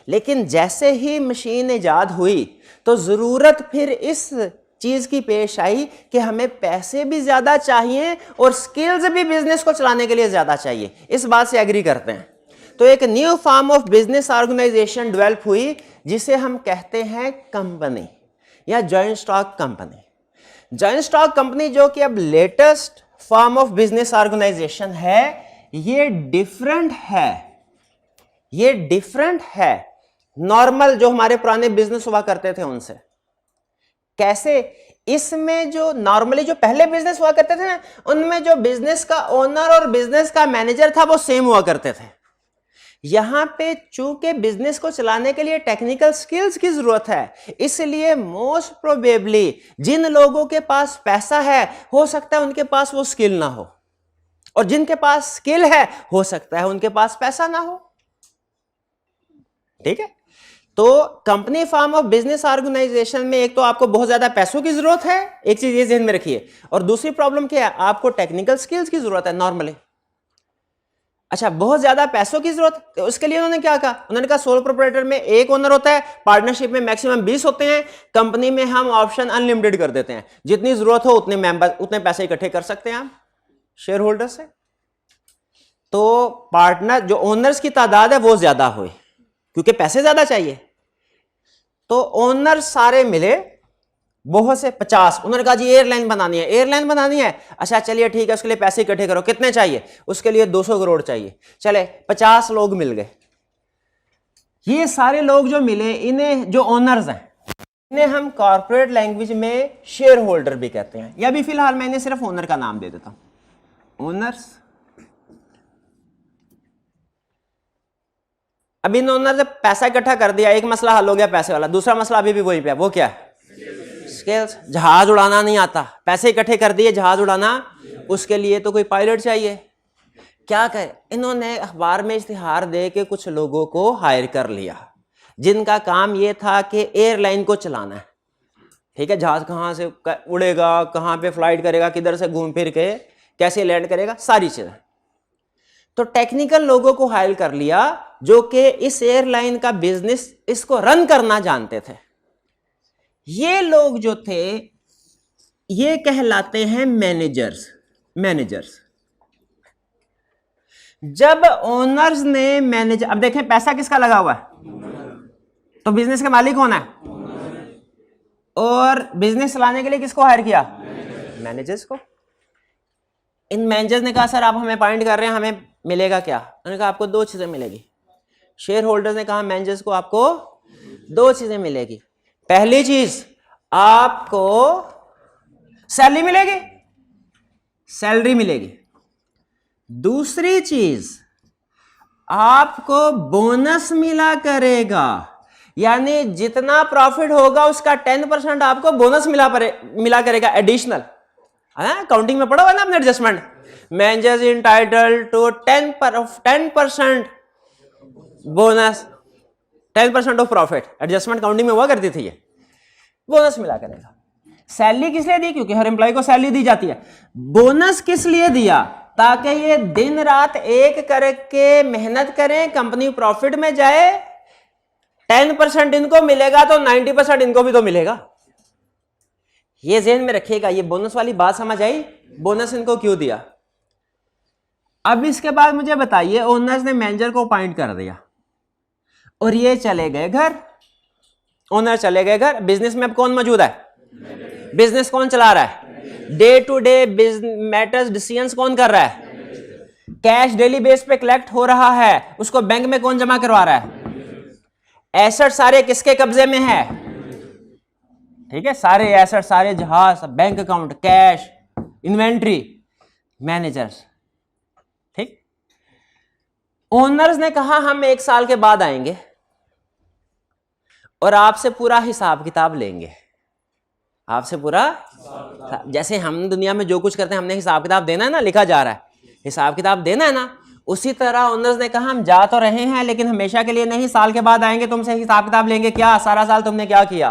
लेकिन जैसे ही मशीन इजाद हुई तो जरूरत फिर इस चीज की पेश आई कि हमें पैसे भी ज्यादा चाहिए और स्किल्स भी बिजनेस को चलाने के लिए ज्यादा चाहिए। इस बात से एग्री करते हैं। तो एक new form of business organisation develop हुई जिसे हम कहते हैं कंपनी या joint stock company. Joint stock company जो कि अब latest form of business organisation है, ये डिफरेंट है, ये डिफरेंट है नॉर्मल जो हमारे पुराने बिजनेस हुआ करते थे उनसे। कैसे? इसमें जो नॉर्मली जो पहले बिजनेस हुआ करते थे ना, उनमें जो बिजनेस का ओनर और बिजनेस का मैनेजर था वो सेम हुआ करते थे। यहां पे चूंकि बिजनेस को चलाने के लिए टेक्निकल स्किल्स की जरूरत है, इसलिए मोस्ट प्रोबेबली जिन लोगों के पास पैसा है हो सकता है उनके पास वो स्किल ना हो, और जिनके पास स्किल है हो सकता है उनके पास पैसा ना हो। ठीक है, तो company form of business organisation में एक तो आपको बहुत ज्यादा पैसों की जरूरत है, एक चीज ये ध्यान में रखिए, और दूसरी प्रॉब्लम क्या है, आपको टेक्निकल स्किल्स की जरूरत है नॉर्मली। अच्छा, बहुत ज्यादा पैसों की जरूरत, तो उसके लिए उन्होंने क्या कहा? उन्होंने कहा सोल प्रोप्राइटर में एक ओनर होता है, पार्टनरशिप में मैक्सिमम 20 होते हैं, कंपनी में हम ऑप्शन अनलिमिटेड कर देते हैं, जितनी जरूरत हो उतने मेंबर उतने पैसे इकट्ठे कर सकते हैं आप शेयर होल्डर से। तो पार्टनर जो ओनर्स की तादाद है वो ज्यादा हुई क्योंकि पैसे ज्यादा चाहिए। तो ओनर सारे मिले बहुत से 50, उन्होंने कहा जी एयरलाइन बनानी है, एयरलाइन बनानी है, अच्छा चलिए ठीक है, उसके लिए पैसे इकट्ठे करो, कितने चाहिए? उसके लिए 200 करोड़ चाहिए। चले 50 लोग मिल गए। ये सारे लोग जो मिले, इन्हें जो ओनर्स हैं इन्हें हम कॉर्पोरेट लैंग्वेज में शेयर होल्डर भी कहते हैं, या भी फिलहाल मैं इन्हें सिर्फ ओनर का नाम दे देता हूं, ओनर्स। अब इन ओनर ने पैसा इकट्ठा कर दिया, एक मसला हल हो गया पैसे वाला, दूसरा मसला अभी भी वही पे है, वो क्या है? स्किल्स। जहाज उड़ाना नहीं आता, पैसे इकट्ठे कर दिए, जहाज उड़ाना, उसके लिए तो कोई पायलट चाहिए। क्या कहे, इन्होंने अखबार में इश्तिहार दे के कुछ लोगों को हायर कर लिया जिनका काम ये था कि एयरलाइन को चलाना है। ठीक है, जहाज कहाँ से उड़ेगा, कहाँ पे फ्लाइट करेगा, किधर से घूम फिर के कैसे लैंड करेगा, सारी चीजें। तो टेक्निकल लोगों को हायर कर लिया जो कि इस एयरलाइन का बिजनेस इसको रन करना जानते थे। ये लोग जो थे ये कहलाते हैं मैनेजर्स। मैनेजर्स जब ओनर्स ने मैनेजर, अब देखें पैसा किसका लगा हुआ है, तो बिजनेस के मालिक कौन है, और बिजनेस चलाने के लिए किसको हायर किया, मैनेजर्स को। इन मैनेजर्स ने कहा सर आप हमें अपॉइंट कर रहे हैं, हमें मिलेगा क्या, उन्होंने कहा आपको दो चीजें मिलेगी। शेयर होल्डर्स ने कहा मैनेजर्स को आपको दो चीजें मिलेगी। पहली चीज आपको सैलरी मिलेगी, सैलरी मिलेगी। दूसरी चीज आपको बोनस मिला करेगा, यानी जितना प्रॉफिट होगा उसका 10% आपको बोनस मिला करेगा एडिशनल। काउंटिंग में पढ़ा हुआ ना आपने adjustment, managers entitled to 10% bonus, 10% of profit, adjustment counting में हुआ करती थी, ये बोनस मिला करेगा। सैलरी किस लिए दी, क्योंकि हर एम्प्लॉय को सैलरी दी जाती है। बोनस किस लिए दिया, ताकि ये दिन रात एक करके मेहनत करें, कंपनी प्रॉफिट में जाए, 10% इनको मिलेगा तो 90% इनको भी तो मिलेगा। ये ज़हन में रखिएगा। ये बोनस वाली बात समझ आई, बोनस इनको क्यों दिया। अब इसके बाद मुझे बताइए, ओनर्स ने मैनेजर को अपॉइंट कर दिया और ये चले गए घर, ओनर चले गए घर। बिजनेस में अब कौन मौजूद है, बिजनेस कौन चला रहा है, day to day matters decisions कौन कर रहा है, कैश डेली बेस पे कलेक्ट हो रहा है, उसको बैंक में कौन जमा करवा रहा है, एसेट सारे किसके कब्जे में है, ठीक है, सारे एसेट, सारे जहाज, bank account, cash, inventory, managers, ठीक। ओनर्स ने कहा हम 1 साल के बाद आएंगे और आपसे पूरा हिसाब किताब लेंगे, आपसे पूरा, जैसे हम दुनिया में जो कुछ करते हैं हमने हिसाब किताब देना है ना, लिखा जा रहा है, हिसाब किताब देना है ना, उसी तरह ओनर्स ने कहा हम जा तो रहे हैं लेकिन हमेशा के लिए नहीं, साल के बाद आएंगे, तुमसे हिसाब किताब लेंगे, क्या सारा साल तुमने क्या किया,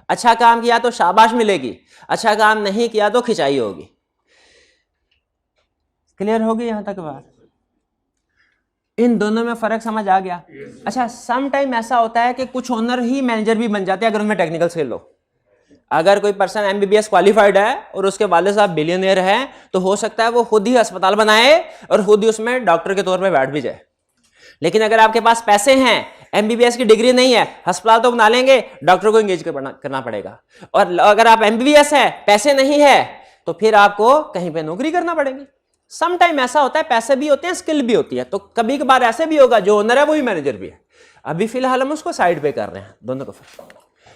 अच्छा काम किया तो शाबाश मिलेगी, अच्छा काम नहीं किया तो खिंचाई होगी। क्लियर होगी यहां तक बात, इन दोनों में फर्क समझ आ गया। अच्छा, सम टाइम ऐसा होता है कि कुछ ओनर ही मैनेजर भी बन जाते हैं अगर उनमें टेक्निकल स्किल हो। अगर कोई पर्सन एमबीबीएस क्वालिफाइड है और उसके वाले साहब बिलियनियर हैं, तो हो सकता है वो खुद ही अस्पताल बनाए और खुद ही उसमें डॉक्टर के तौर पे बैठ भी जाए। लेकिन अगर आपके पास पैसे हैं, एमबीबीएस की डिग्री नहीं है, अस्पताल तो बना लेंगे, डॉक्टर को एंगेज करना पड़ेगा। और अगर आप एमबीबीएस है, पैसे नहीं है, तो फिर आपको कहीं पे नौकरी करना पड़ेगी। सम टाइम ऐसा होता है, पैसे भी होते हैं, स्किल भी होती है, तो कभी कभार ऐसे भी होगा जो ओनर है वो ही मैनेजर भी है। अभी फिलहाल हम उसको साइड पे कर रहे हैं दोनों को।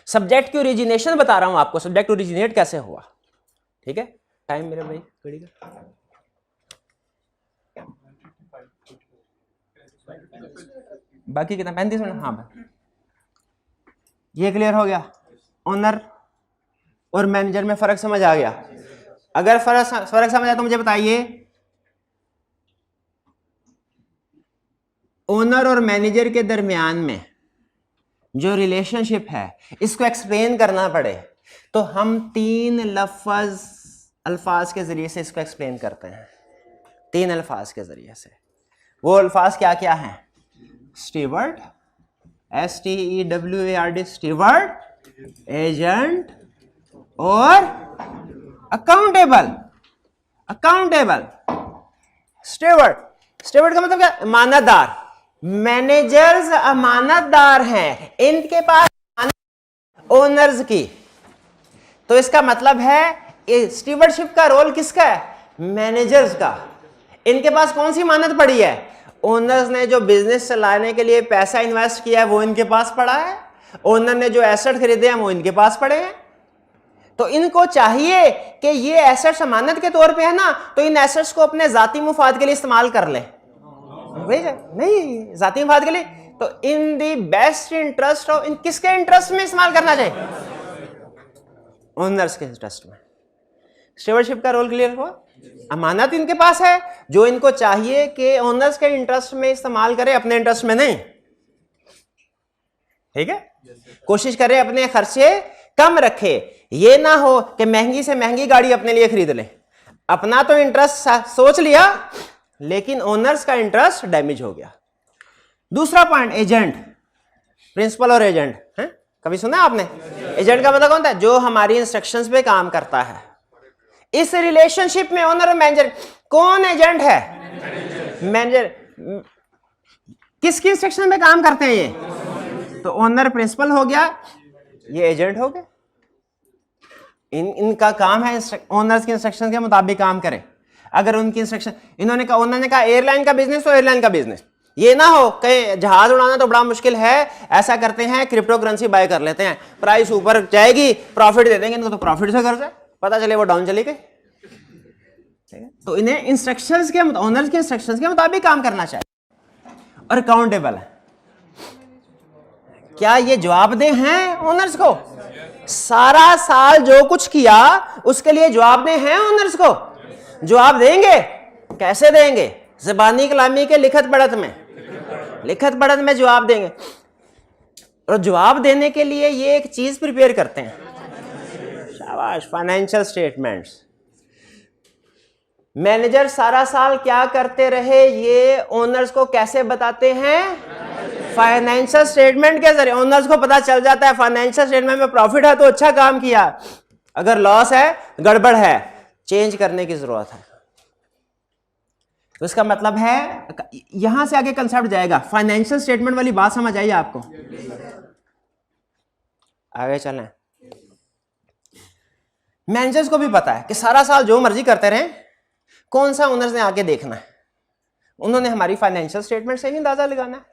सब्जेक्ट की ओरिजिनेशन बता रहा हूं आपको, सब्जेक्ट ओरिजिनेट कैसे हुआ, ठीक है। टाइम मेरे भाई घड़ी का, बाकी कितना, 35 मिनट, हाँ भाई। ये क्लियर हो गया, ओनर और मैनेजर में फर्क समझ आ गया। अगर फर्क समझ आया तो मुझे बताइए, ओनर और मैनेजर के दरमियान में जो रिलेशनशिप है, इसको एक्सप्लेन करना पड़े तो हम 3 अल्फाज के जरिए से इसको एक्सप्लेन करते हैं। 3 अल्फाज के जरिए से। वो अल्फाज क्या क्या हैं? स्टीवर्ड, STEWARD, स्टीवर्ड, एजेंट और अकाउंटेबल। अकाउंटेबल, स्टीवर्ड का मतलब क्या? अमानतदार। मैनेजर्स अमानतदार हैं, इनके पास ओनर्स की, तो इसका मतलब है स्टीवर्डशिप का रोल किसका है? मैनेजर्स का। इनके पास कौन सी अमानत पड़ी है? ओनर्स ने जो बिजनेस चलाने के लिए पैसा इन्वेस्ट किया है वो इनके पास पड़ा है, ओनर ने जो एसेट खरीदे हैं वो इनके पास पड़े हैं। तो इनको चाहिए कि ये एसेट्स अमानत के तौर पे है ना, तो इन एसेट्स को अपने जाती मुफाद के लिए इस्तेमाल कर ले। नहीं, जाती मुफाद के लिए, तो इन दी बेस्ट इंटरेस्ट ऑफ, इन किसके इंटरेस्ट में इस्तेमाल करना चाहिए? ओनर्स के इंटरेस्ट में। स्टीवर्डशिप का रोल क्लियर हुआ? अमानत इनके पास है जो इनको चाहिए कि ओनर्स के इंटरेस्ट में इस्तेमाल करें, अपने इंटरेस्ट में नहीं। ठीक है, कोशिश करें अपने खर्चे कम रखे, ये ना हो कि महंगी से महंगी गाड़ी अपने लिए खरीद ले, अपना तो इंटरेस्ट सोच लिया लेकिन ओनर्स का इंटरेस्ट डैमेज हो गया। दूसरा पॉइंट, एजेंट, प्रिंसिपल और एजेंट है, कभी सुना आपने? एजेंट का मतलब कौन होता है? जो हमारी इंस्ट्रक्शंस पे काम करता है। इस रिलेशनशिप में ओनर और मैनेजर, कौन एजेंट है? मैनेजर। किसकी इंस्ट्रक्शन पे काम करते हैं ये? तो ओनर प्रिंसिपल हो गया, ये एजेंट हो गए। इनका काम है ओनर्स की इंस्ट्रक्शन के मुताबिक काम करें। अगर उनकी इंस्ट्रक्शन, इन्होंने कहा, ओनर ने कहा एयरलाइन का बिजनेस तो एयरलाइन का बिजनेस, ये ना हो कहीं जहाज उड़ाना तो बड़ा मुश्किल है, ऐसा करते हैं क्रिप्टो करेंसी बाय कर लेते हैं, प्राइस ऊपर जाएगी, प्रॉफिट दे देंगे इनको, तो प्रॉफिट से कर जाए, पता चले वो डाउन चली गई। तो इन्हें इंस्ट्रक्शंस के, ओनर्स के इंस्ट्रक्शंस के मुताबिक काम करना चाहिए और अकाउंटेबल है। क्या ये जवाबदेह हैं ओनर्स को? सारा साल जो कुछ किया उसके लिए जवाबदेह हैं ओनर्स को? जवाब देंगे। कैसे देंगे? ज़बानी कलामी के लिखत पढ़त में, लिखत पढ़त में जवाब देंगे। और जवाब देने के लिए ये एक चीज प्रिपेयर करते हैं, शाबाश, फाइनेंशियल स्टेटमेंट्स। मैनेजर सारा साल क्या करते रहे ये ओनर्स को कैसे बताते हैं? फाइनेंशियल स्टेटमेंट के जरिए ओनर्स को पता चल जाता है फाइनेंशियल स्टेटमेंट में प्रॉफिट है तो अच्छा काम किया, अगर लॉस है, गड़बड़ है, चेंज करने की जरूरत है। तो इसका मतलब है, यहां से आगे कंसेप्ट जाएगा। फाइनेंशियल स्टेटमेंट वाली बात समझ आई आपको? आगे चलें। मैनेजर्स को भी पता है कि सारा साल जो मर्जी करते रहें, कौन सा ओनर्स ने आगे देखना है, उन्होंने हमारी फाइनेंशियल स्टेटमेंट से ही अंदाजा लगाना है।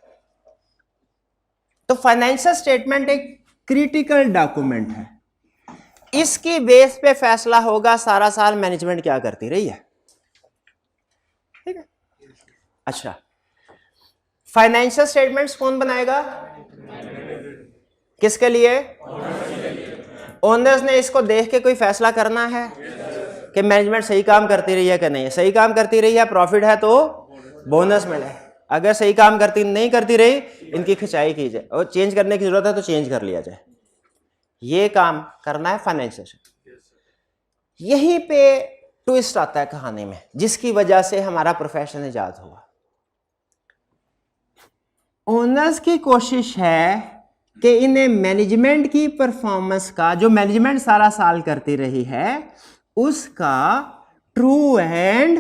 तो फाइनेंशियल स्टेटमेंट एक क्रिटिकल डॉक्यूमेंट है, इसकी बेस पे फैसला होगा सारा साल मैनेजमेंट क्या करती रही है। ठीक है? अच्छा, फाइनेंशियल स्टेटमेंट्स कौन बनाएगा? किसके लिए? ओनर्स ने इसको देख के कोई फैसला करना है कि मैनेजमेंट सही काम करती रही है कि नहीं। सही काम करती रही है, प्रॉफिट है तो बोनस मिले। अगर सही काम नहीं करती रही, इनकी खिंचाई की जाए और चेंज करने की जरूरत है तो चेंज कर लिया जाए। ये काम करना है फाइनेंशियल। यहीं पे ट्विस्ट आता है कहानी में, जिसकी वजह से हमारा प्रोफेशन इजाद हुआ। ओनर्स की कोशिश है कि इन्हें मैनेजमेंट की परफॉर्मेंस का, जो मैनेजमेंट सारा साल करती रही है, उसका ट्रू एंड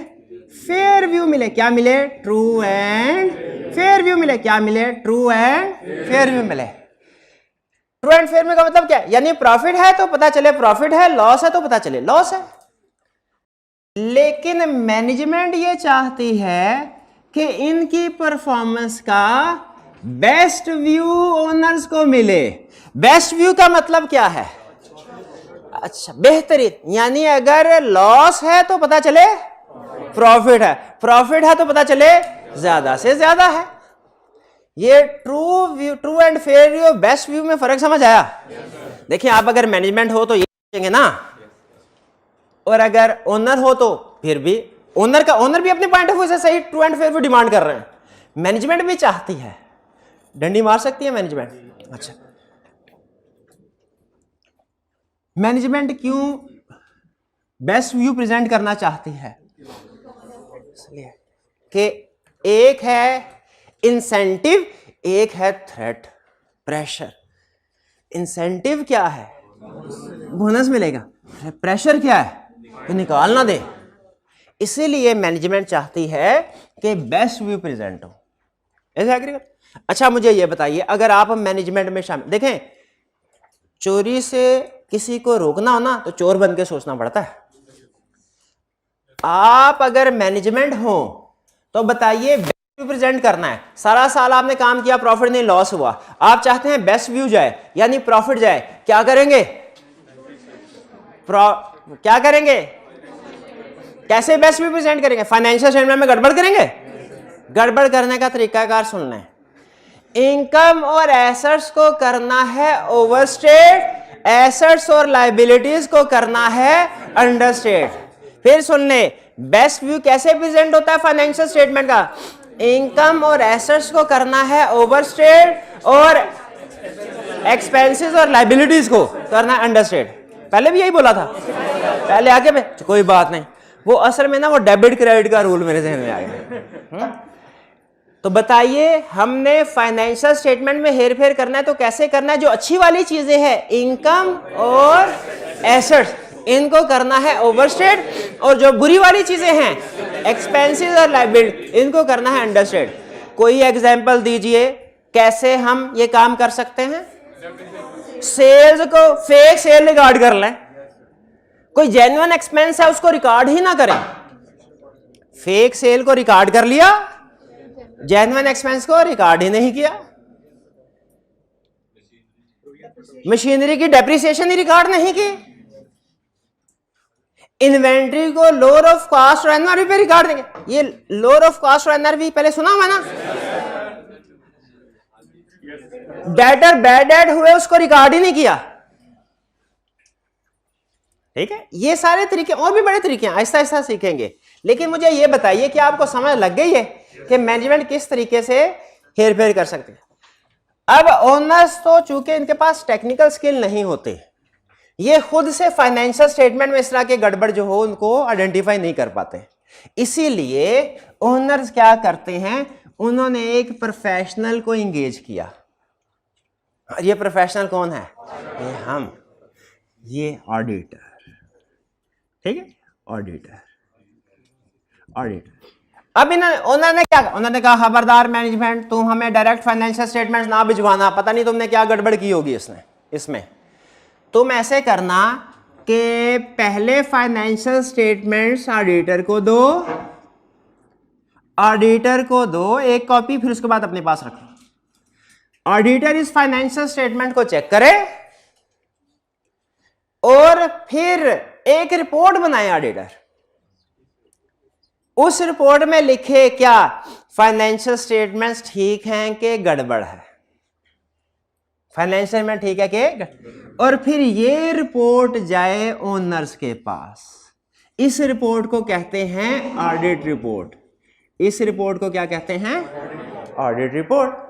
फेयर व्यू मिले। क्या मिले? ट्रू एंड फेयर व्यू मिले। क्या मिले? ट्रू एंड फेयर व्यू मिले। ट्रू एंड फेयर व्यू का मतलब क्या है? यानी प्रॉफिट है तो पता चले प्रॉफिट है, लॉस है तो पता चले लॉस है। लेकिन मैनेजमेंट ये चाहती है कि इनकी परफॉर्मेंस का बेस्ट व्यू ओनर्स को मिले। बेस्ट व्यू का मतलब क्या है? अच्छा, बेहतरीन। यानी अगर लॉस है तो पता चले प्रॉफिट है, प्रॉफिट है तो पता चले ज्यादा से ज्यादा है। ये true view, true and fair view, best view में फर्क समझ आया? देखिए, आप अगर मैनेजमेंट हो तो ये सोचेंगे ना, और अगर ओनर हो तो फिर भी ओनर भी अपने पॉइंट ऑफ व्यू से सही true and fair view demand कर रहे हैं। मैनेजमेंट भी चाहती है, डंडी मार सकती है मैनेजमेंट। अच्छा, मैनेजमेंट क्यों बेस्ट व्यू प्रेजेंट करना चाहती है? इसलिए कि एक है इंसेंटिव, एक है थ्रेट, प्रेशर। इंसेंटिव क्या है? बोनस मिलेगा। प्रेशर क्या है? तो निकाल ना दे। इसीलिए मैनेजमेंट चाहती है कि बेस्ट व्यू प्रेजेंट हो। ऐसा एग्री कर? अच्छा, मुझे ये बताइए, अगर आप मैनेजमेंट में शामिल, देखें, चोरी से किसी को रोकना हो ना तो चोर बन के सोचना पड़ता है। आप अगर मैनेजमेंट हो तो बताइए, बेस्ट व्यू प्रेजेंट करना है। सारा साल आपने काम किया, प्रॉफिट नहीं, लॉस हुआ, आप चाहते हैं बेस्ट व्यू जाए, यानी प्रॉफिट जाए। क्या करेंगे? क्या करेंगे? कैसे बेस्ट व्यू प्रेजेंट करेंगे? फाइनेंशियल स्टेटमेंट में गड़बड़ करेंगे? गड़बड़ करने का तरीकाकार सुन लें। इनकम और एसेट्स को करना है ओवरस्टेट, एसेट्स और लायबिलिटीज को करना है अंडरस्टेट। फिर सुन ले, बेस्ट व्यू कैसे प्रेजेंट होता है फाइनेंशियल स्टेटमेंट का? इनकम और एसेट्स को करना है ओवरस्टेट और एक्सपेंसेस और लायबिलिटीज को करना है अंडरस्टेट। पहले भी यही बोला था, पहले आगे पे कोई बात नहीं। वो असल में ना वो डेबिट क्रेडिट का रूल मेरे जहन में आ गया। तो बताइए हमने फाइनेंशियल स्टेटमेंट में हेर फेर करना है तो कैसे करना है? जो अच्छी वाली चीजें हैं इनकम और एसेट्स इनको करना है ओवरस्टेट, और जो बुरी वाली चीजें हैं एक्सपेंसेस और लायबिलिटी इनको करना है अंडरस्टेट। कोई एग्जांपल दीजिए कैसे हम ये काम कर सकते हैं? सेल्स को फेक सेल रिकॉर्ड कर लें, कोई जेन्युइन एक्सपेंस है उसको रिकॉर्ड ही ना करें। फेक सेल को रिकॉर्ड कर लिया, जेन्युइन एक्सपेंस को रिकॉर्ड ही नहीं किया। मशीनरी की डेप्रिसिएशन ही रिकॉर्ड नहीं की। इन्वेंट्री को लोअर ऑफ कॉस्ट और एनआरवी पे रिकॉर्ड देंगे। ये लोअर ऑफ कॉस्ट और एनआरवी पहले सुना हुआ ना? डेटर बैड डेट हुए उसको रिकॉर्ड ही नहीं किया। ठीक है, ये सारे तरीके और भी बड़े तरीके हैं, आहिस्ता आहिस्ता सीखेंगे। लेकिन मुझे ये बताइए कि आपको समझ लग गई है कि मैनेजमेंट किस तरीके से हेर फेर कर सकते हैं। अब ओनर्स तो चूंकि इनके पास टेक्निकल स्किल नहीं होते, ये खुद से फाइनेंशियल स्टेटमेंट में इस तरह के गड़बड़ जो हो उनको आइडेंटिफाई नहीं कर पाते। इसीलिए ओनर्स क्या करते हैं, उन्होंने एक प्रोफेशनल को एंगेज किया। ये प्रोफेशनल कौन है? ये ऑडिटर। ठीक है, ऑडिटर। अब उन्होंने क्या, उन्होंने कहा खबरदार मैनेजमेंट तुम हमें डायरेक्ट फाइनेंशियल स्टेटमेंट्स ना भिजवाना, पता नहीं तुमने क्या गड़बड़ की होगी इसमें। तुम ऐसे करना कि पहले फाइनेंशियल स्टेटमेंट्स ऑडिटर को दो एक कॉपी, फिर उसके बाद अपने पास रखो। ऑडिटर इस फाइनेंशियल स्टेटमेंट को चेक करे और फिर एक रिपोर्ट बनाए ऑडिटर। उस रिपोर्ट में लिखे क्या, फाइनेंशियल स्टेटमेंट्स ठीक हैं कि गड़बड़ है, फाइनेंशियल में ठीक है कि, और फिर ये रिपोर्ट जाए ओनर्स के पास। इस रिपोर्ट को कहते हैं ऑडिट रिपोर्ट। इस रिपोर्ट को क्या कहते हैं? Audit report.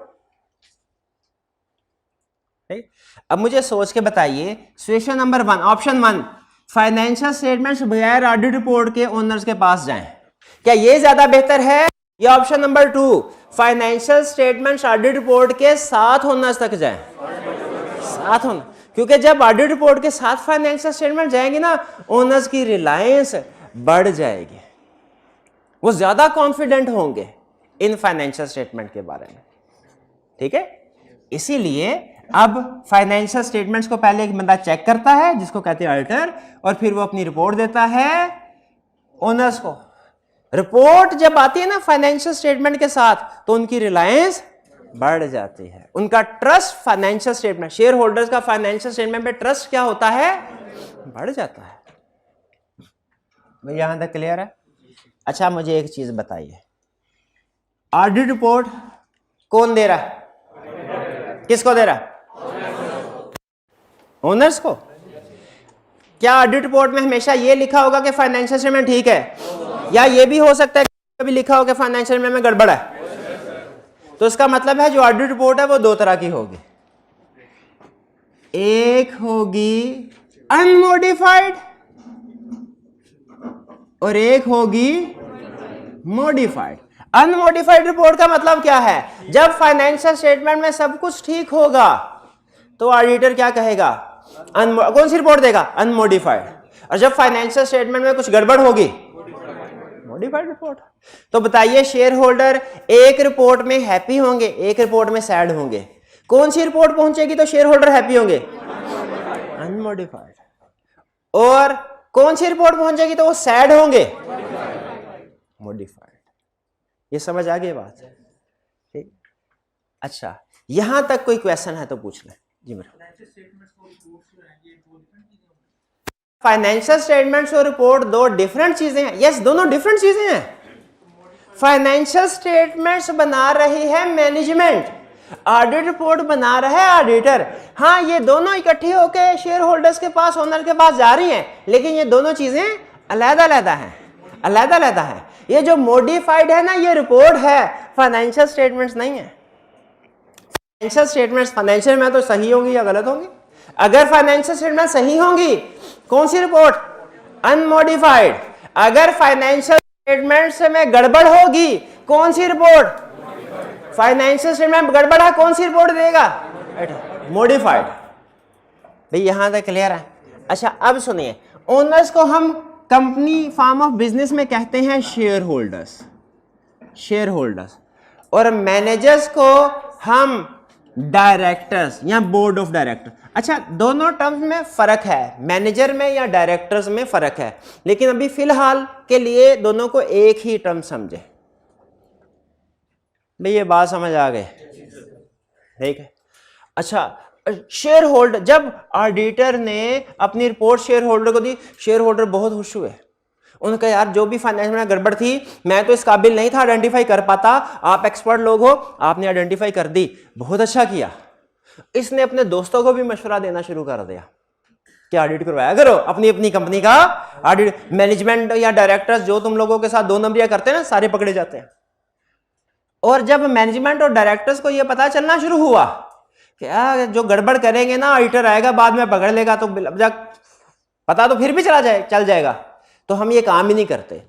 अब मुझे सोच के बताइए, situation number 1, option 1, financial statements बगैर ऑडिट रिपोर्ट के ओनर्स के पास जाएं, क्या ये ज्यादा बेहतर है? या option number 2, financial statements audit report के साथ ओनर्स तक जाएं? साथ होना, क्योंकि जब ऑडिट रिपोर्ट के साथ फाइनेंशियल स्टेटमेंट जाएंगे ना, ओनर्स की रिलायंस बढ़ जाएगी, वो ज्यादा कॉन्फिडेंट होंगे इन फाइनेंशियल स्टेटमेंट के बारे में। ठीक है, इसीलिए अब फाइनेंशियल स्टेटमेंट्स को पहले एक बंदा चेक करता है जिसको कहते हैं ऑडिटर, और फिर वो अपनी रिपोर्ट देता है ओनर्स को। रिपोर्ट जब आती है ना फाइनेंशियल स्टेटमेंट के साथ, तो उनकी रिलायंस बढ़ जाती है, उनका trust financial statement, share holders का फाइनेंशियल स्टेटमेंट पे ट्रस्ट क्या होता है? बढ़ जाता है। भाई यहां तक क्लियर है? अच्छा मुझे एक चीज बताइए, ऑडिट रिपोर्ट कौन दे रहा है? किसको दे रहा है? ओनर्स को। क्या ऑडिट रिपोर्ट में हमेशा ये लिखा होगा कि फाइनेंशियल स्टेटमेंट ठीक है, या ये भी हो सकता है कि कभी लिखा हो कि फाइनेंशियल स्टेटमेंट में गड़बड़ है? तो इसका मतलब है जो ऑडिट रिपोर्ट है वो दो तरह की होगी, एक होगी अनमॉडिफाइड और एक होगी मॉडिफाइड। अनमॉडिफाइड रिपोर्ट का मतलब क्या है? जब फाइनेंशियल स्टेटमेंट में सब कुछ ठीक होगा तो ऑडिटर क्या कहेगा? कौन सी रिपोर्ट देगा? अनमॉडिफाइड। और जब फाइनेंशियल स्टेटमेंट में कुछ गड़बड़ होगी, मॉडिफाइड रिपोर्ट। तो बताइए शेयर होल्डर एक रिपोर्ट में हैप्पी होंगे, एक रिपोर्ट में सैड होंगे, कौन सी रिपोर्ट पहुंचेगी तो शेयर होल्डर हैप्पी होंगे? अनमॉडिफाइड। और कौन सी रिपोर्ट पहुंचेगी तो वो सैड होंगे? मॉडिफाइड। ये समझ आ गई बात? ठीक। अच्छा यहां तक कोई क्वेश्चन है तो पूछ लें जी। मेरा फाइनेंशियल स्टेटमेंट्स और रिपोर्ट दो डिफरेंट चीजें हैं। यस, दोनों डिफरेंट चीजें हैं। फाइनेंशियल स्टेटमेंट्स बना रही है मैनेजमेंट, ऑडिट रिपोर्ट बना रहा है ऑडिटर। हाँ, ये दोनों इकट्ठी होकर शेयर होल्डर्स के पास, ओनर के पास जा रही हैं, लेकिन ये दोनों चीजें अलग-अलग हैं, अलग-अलग हैं। ये जो मॉडिफाइड है ना, ये रिपोर्ट है, फाइनेंशियल स्टेटमेंट्स नहीं है। फाइनेंशियल स्टेटमेंट्स फाइनेंशियल में तो सही होंगी या गलत होंगी? अगर फाइनेंशियल स्टेटमेंट सही होंगी, कौन सी रिपोर्ट? अनमॉडिफाइड। अगर फाइनेंशियल स्टेटमेंट्स में गड़बड़ होगी, कौन सी रिपोर्ट? फाइनेंशियल स्टेटमेंट गड़बड़ है, कौन सी रिपोर्ट देगा? मॉडिफाइड। भाई यहां तक क्लियर है? अच्छा अब सुनिए, ओनर्स को हम कंपनी फॉर्म ऑफ बिजनेस में कहते हैं शेयर होल्डर्स, शेयर होल्डर्स, और मैनेजर्स को हम डायरेक्टर्स या बोर्ड ऑफ डायरेक्टर। अच्छा दोनों टर्म्स में फर्क है, मैनेजर में या डायरेक्टर्स में फर्क है, लेकिन अभी फिलहाल के लिए दोनों को एक ही टर्म समझे। भाई ये बात समझ आ गई? ठीक है। अच्छा शेयर होल्डर, जब ऑडिटर ने अपनी रिपोर्ट शेयर होल्डर को दी, शेयर होल्डर बहुत खुश हुए। उन्होंने कहा यार जो भी फाइनेंस में गड़बड़ थी मैं तो इस काबिल नहीं था आइडेंटिफाई कर पाता, आप एक्सपर्ट लोग हो, आपने आइडेंटिफाई कर दी, बहुत अच्छा किया। इसने अपने दोस्तों को भी मशवरा देना शुरू कर दिया कि ऑडिट करवाया करो अपनी अपनी कंपनी का ऑडिट। मैनेजमेंट या डायरेक्टर्स जो तुम लोगों के साथ 2 नंबरिया करते हैं ना, सारे पकड़े जाते हैं। और जब मैनेजमेंट और डायरेक्टर्स को यह पता चलना शुरू हुआ कि जो गड़बड़ करेंगे ना ऑडिटर आएगा बाद में पकड़ लेगा, तो पता तो फिर भी चल जाएगा, तो हम ये काम ही नहीं करते।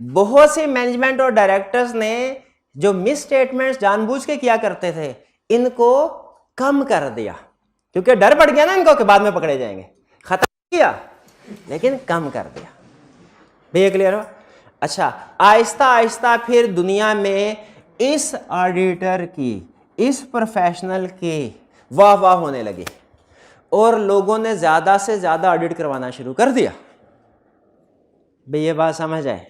बहुत से मैनेजमेंट और डायरेक्टर्स ने जो मिस स्टेटमेंट्स जानबूझ के किया करते थे इनको कम कर दिया, क्योंकि डर पड़ गया ना इनको कि बाद में पकड़े जाएंगे। खत्म किया लेकिन कम कर दिया। भैया क्लियर हो? अच्छा आहिस्ता आहिस्ता फिर दुनिया में इस ऑडिटर की, इस प्रोफेशनल की वाह वाह होने लगी और लोगों ने ज्यादा से ज्यादा ऑडिट करवाना शुरू कर दिया। भाई ये बात समझ आए?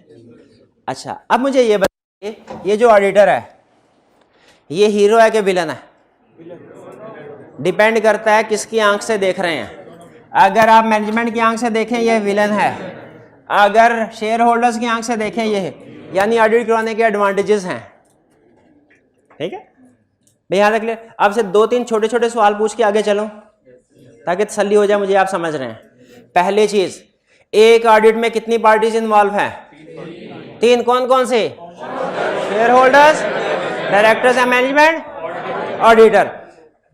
अच्छा अब मुझे ये बताइए, ये जो ऑडिटर है ये हीरो है कि विलन है? डिपेंड करता है किसकी आंख से देख रहे हैं। अगर आप मैनेजमेंट की आंख से देखें ये विलन है, अगर शेयर होल्डर्स की आंख से देखें ये है, यानी ऑडिट करवाने के एडवांटेजेस हैं। ठीक है भाई यहाँ तक ले। आपसे 2-3 छोटे छोटे सवाल पूछ के आगे चलो ताकि तसल्ली हो जाए मुझे आप समझ रहे हैं। पहली चीज, एक ऑडिट में कितनी पार्टीज इन्वॉल्व हैं? 3। कौन कौन से? शेयर होल्डर्स, डायरेक्टर्स या मैनेजमेंट, ऑडिटर।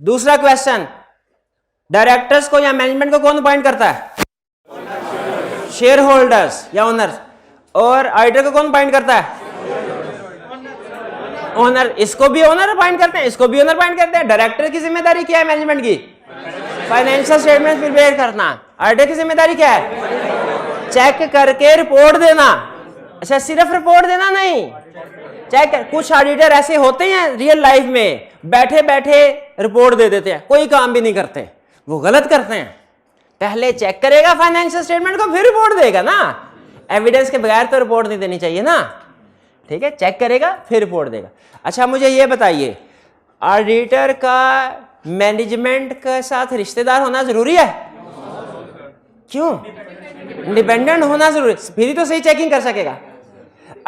दूसरा क्वेश्चन, डायरेक्टर्स को या मैनेजमेंट को कौन अपॉइंट करता है? शेयर होल्डर्स या ओनर्स। और ऑडिटर को कौन अपॉइंट करता है? ओनर। इसको भी ओनर अपॉइंट करते हैं, इसको भी ओनर अपॉइंट करते हैं। डायरेक्टर की जिम्मेदारी क्या है मैनेजमेंट की? फाइनेंशियल स्टेटमेंट प्रिपेयर करना। ऑडिटर की जिम्मेदारी क्या है? चेक करके रिपोर्ट देना। अच्छा सिर्फ रिपोर्ट देना नहीं, चेक कर। कुछ ऑडिटर ऐसे होते हैं रियल लाइफ में बैठे बैठे रिपोर्ट दे देते हैं, कोई काम भी नहीं करते, वो गलत करते हैं। पहले चेक करेगा फाइनेंशियल स्टेटमेंट को फिर रिपोर्ट देगा ना। एविडेंस के बगैर तो रिपोर्ट नहीं देनी चाहिए ना। ठीक है, चेक करेगा फिर रिपोर्ट देगा। अच्छा मुझे ये बताइए, ऑडिटर का मैनेजमेंट के साथ रिश्तेदार होना जरूरी है? क्यों? इंडिपेंडेंट होना जरूरी, फिर ही तो सही चेकिंग कर सकेगा।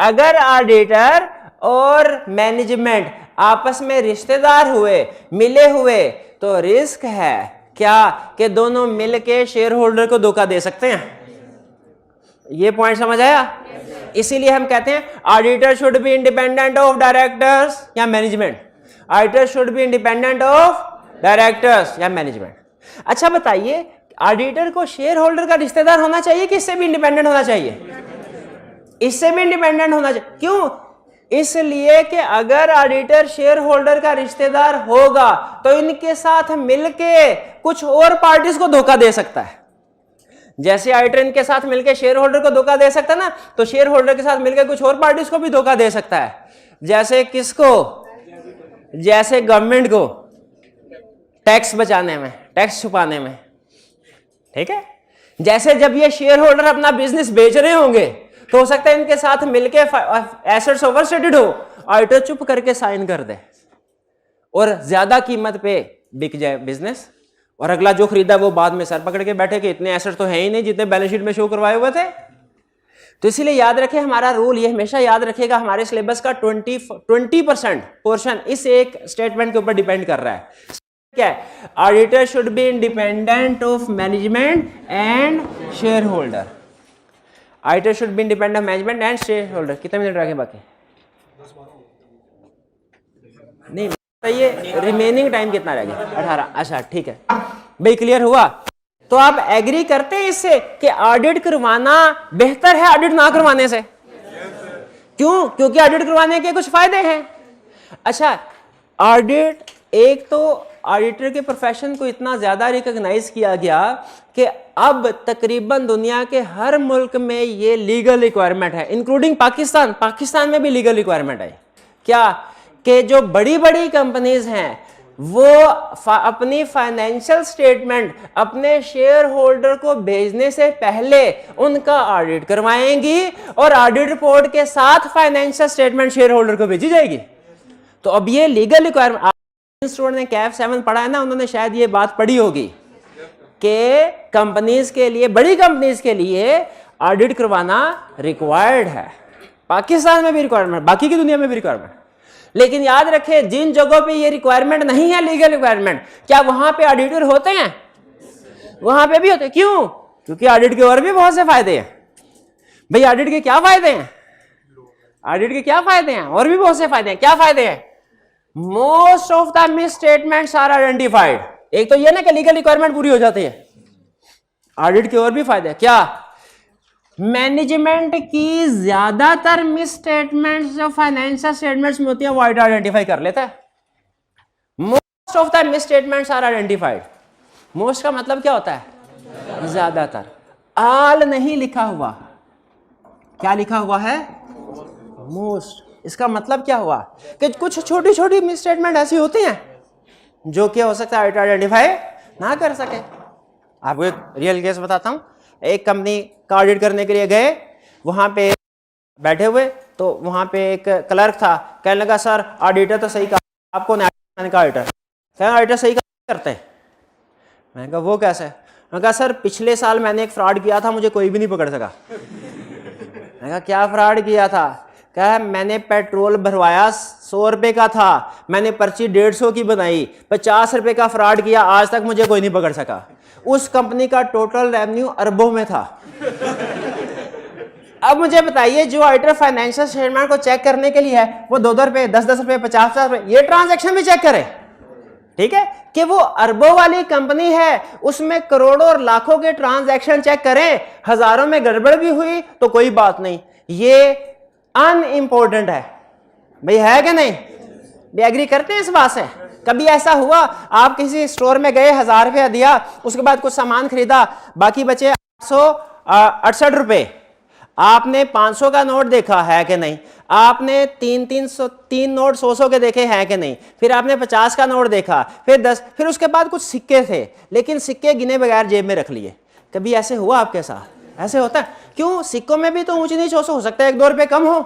अगर ऑडिटर और मैनेजमेंट आपस में रिश्तेदार हुए, मिले हुए, तो रिस्क है क्या कि दोनों मिलके शेयर होल्डर को धोखा दे सकते हैं। ये पॉइंट समझ आया? इसीलिए हम कहते हैं auditor should be independent of directors या management. Auditor should be independent of directors या मैनेजमेंट। अच्छा बताइए, ऑडिटर को शेयर होल्डर का रिश्तेदार होना चाहिए कि इससे भी इंडिपेंडेंट होना चाहिए? इससे भी इंडिपेंडेंट होना चाहिए। क्यों? इसलिए कि अगर ऑडिटर शेयर होल्डर का रिश्तेदार होगा तो इनके साथ मिलके कुछ और पार्टीज को धोखा दे सकता है। जैसे ऑडिटर इनके साथ मिलके शेयर होल्डर को धोखा दे सकता है ना, तो शेयर होल्डर के साथ मिलकर कुछ और पार्टीज को भी धोखा दे सकता है। जैसे किसको? जैसे गवर्नमेंट को टैक्स बचाने में, टैक्स छुपाने में। ठीक है, जैसे जब ये शेयर होल्डर अपना बिजनेस बेच रहे होंगे तो हो सकता है इनके साथ मिलके एसेट्स ओवरस्टेटेड हो, ऑडिटर चुप करके साइन कर दे और ज्यादा कीमत पे बिक जाए बिजनेस, और अगला जो खरीदा वो बाद में सर पकड़ के बैठे कि इतने एसेट तो है ही नहीं जितने बैलेंस शीट में शो करवाए हुए थे। तो इसीलिए याद रखें, हमारा रूल ये हमेशा याद रखेगा, हमारे सिलेबस का 20% पोर्शन इस एक स्टेटमेंट के ऊपर डिपेंड कर रहा है। क्या है? Auditor should be independent of management and share holder. Auditor should be independent of management and share holder. कितने मिनट रखे बाकी? नहीं ये रिमेनिंग टाइम कितना रह गया? 18। अच्छा ठीक है भाई, क्लियर हुआ? तो आप एग्री करते हैं इससे कि ऑडिट करवाना बेहतर है ऑडिट ना करवाने से? क्यों? क्योंकि ऑडिट करवाने के कुछ फायदे हैं। अच्छा ऑडिट, एक तो ऑडिटर के प्रोफेशन को इतना ज़्यादा रिकॉग्नाइज किया गया कि अब तकरीबन दुनिया के हर मुल्क में ये लीगल रिक्वायरमेंट है, इंक्लूडिंग पाकिस्तान। पाकिस्तान में भी लीगल रिक्वायरमेंट है क्या, कि जो बड़ी बड़ी कंपनीज हैं वो अपनी फाइनेंशियल स्टेटमेंट अपने शेयर होल्डर को भेजने से पहले उनका ऑडिट करवाएंगी और ऑडिट रिपोर्ट के साथ फाइनेंशियल स्टेटमेंट शेयर होल्डर को भेजी जाएगी। तो अब ये लीगल रिक्वायरमेंट, स्टूडेंट ने कैफ 7 पढ़ा है ना, उन्होंने शायद ये बात पढ़ी होगी कि कंपनीज के लिए, बड़ी कंपनीज के लिए ऑडिट करवाना रिक्वायर्ड है। पाकिस्तान में भी रिक्वायरमेंट, बाकी की दुनिया में भी रिक्वायरमेंट। लेकिन याद रखें, जिन जगहों पे ये रिक्वायरमेंट नहीं है, लीगल रिक्वायरमेंट, क्या वहां पे ऑडिटर होते हैं? वहां पे भी होते हैं। क्यों? क्योंकि ऑडिट के और भी बहुत से फायदे हैं। भाई ऑडिट के क्या फायदे हैं? ऑडिट के क्या फायदे हैं? और भी बहुत से फायदे हैं। क्या फायदे हैं? Most of the misstatements are identified. एक तो ये ना कि लीगल रिक्वायरमेंट पूरी हो जाती है। ऑडिट के और भी फायदे हैं। क्या? मैनेजमेंट की ज्यादातर मिस स्टेटमेंट्स जो फाइनेंशियल स्टेटमेंट्स में होती है वो ऑडिटर आइडेंटिफाई कर लेता है। Most of the misstatements are identified. Most का मतलब क्या होता है? ज्यादातर। आल नहीं लिखा हुआ। क्या लिखा हुआ है? मोस्ट। इसका मतलब क्या हुआ कि कुछ छोटी छोटी मिस स्टेटमेंट ऐसी होती हैं जो क्या हो सकता है ऑडिटर आइडेंटिफाई ना कर सके। आपको एक रियल केस बताता हूं। एक कंपनी का ऑडिट करने के लिए गए, वहां पे बैठे हुए, तो वहां पे एक क्लर्क था, कहने लगा सर ऑडिटर तो सही कहा, आपको मैंने कहा ऑडिटर, क्या ऑडिटर सही करते हैं? मैंने कहा वो कैसे? मैंने कहा सर पिछले साल मैंने एक फ्रॉड किया था, मुझे कोई भी नहीं पकड़ सका। मैंने कहा क्या फ्रॉड किया था? क्या? मैंने पेट्रोल भरवाया 100 रुपए का था, मैंने पर्ची 150 की बनाई, 50 रुपए का फ्रॉड किया, आज तक मुझे कोई नहीं पकड़ सका। उस कंपनी का टोटल रेवेन्यू अरबों में था। अब मुझे बताइए, जो ऑडिटर फाइनेंशियल स्टेटमेंट को चेक करने के लिए है वो 2-2 रुपए, 10-10 रुपए, 50-50 रुपए ये ट्रांजैक्शन भी चेक करे, ठीक है, कि वो अरबों वाली कंपनी है, उसमें करोड़ों और लाखों के ट्रांजैक्शन चेक करें, हजारों में गड़बड़ भी हुई तो कोई बात नहीं, ये अनइम्पोर्टेंट है। भाई है कि नहीं? भी एग्री करते हैं इस बात से? कभी ऐसा हुआ आप किसी स्टोर में गए, 1000 रुपया दिया, उसके बाद कुछ सामान खरीदा, बाकी बचे 868 रुपए, आपने 500 का नोट देखा है कि नहीं? आपने 3 नोट 100 के देखे हैं कि नहीं? फिर आपने 50 का नोट देखा, फिर 10, फिर उसके बाद कुछ सिक्के थे, लेकिन सिक्के गिने बगैर जेब में रख लिए। कभी ऐसे हुआ आपके साथ? ऐसे होता है। क्यों? सिक्कों में भी तो ऊंच नीच हो सकता है, 1-2 रुपए कम हो,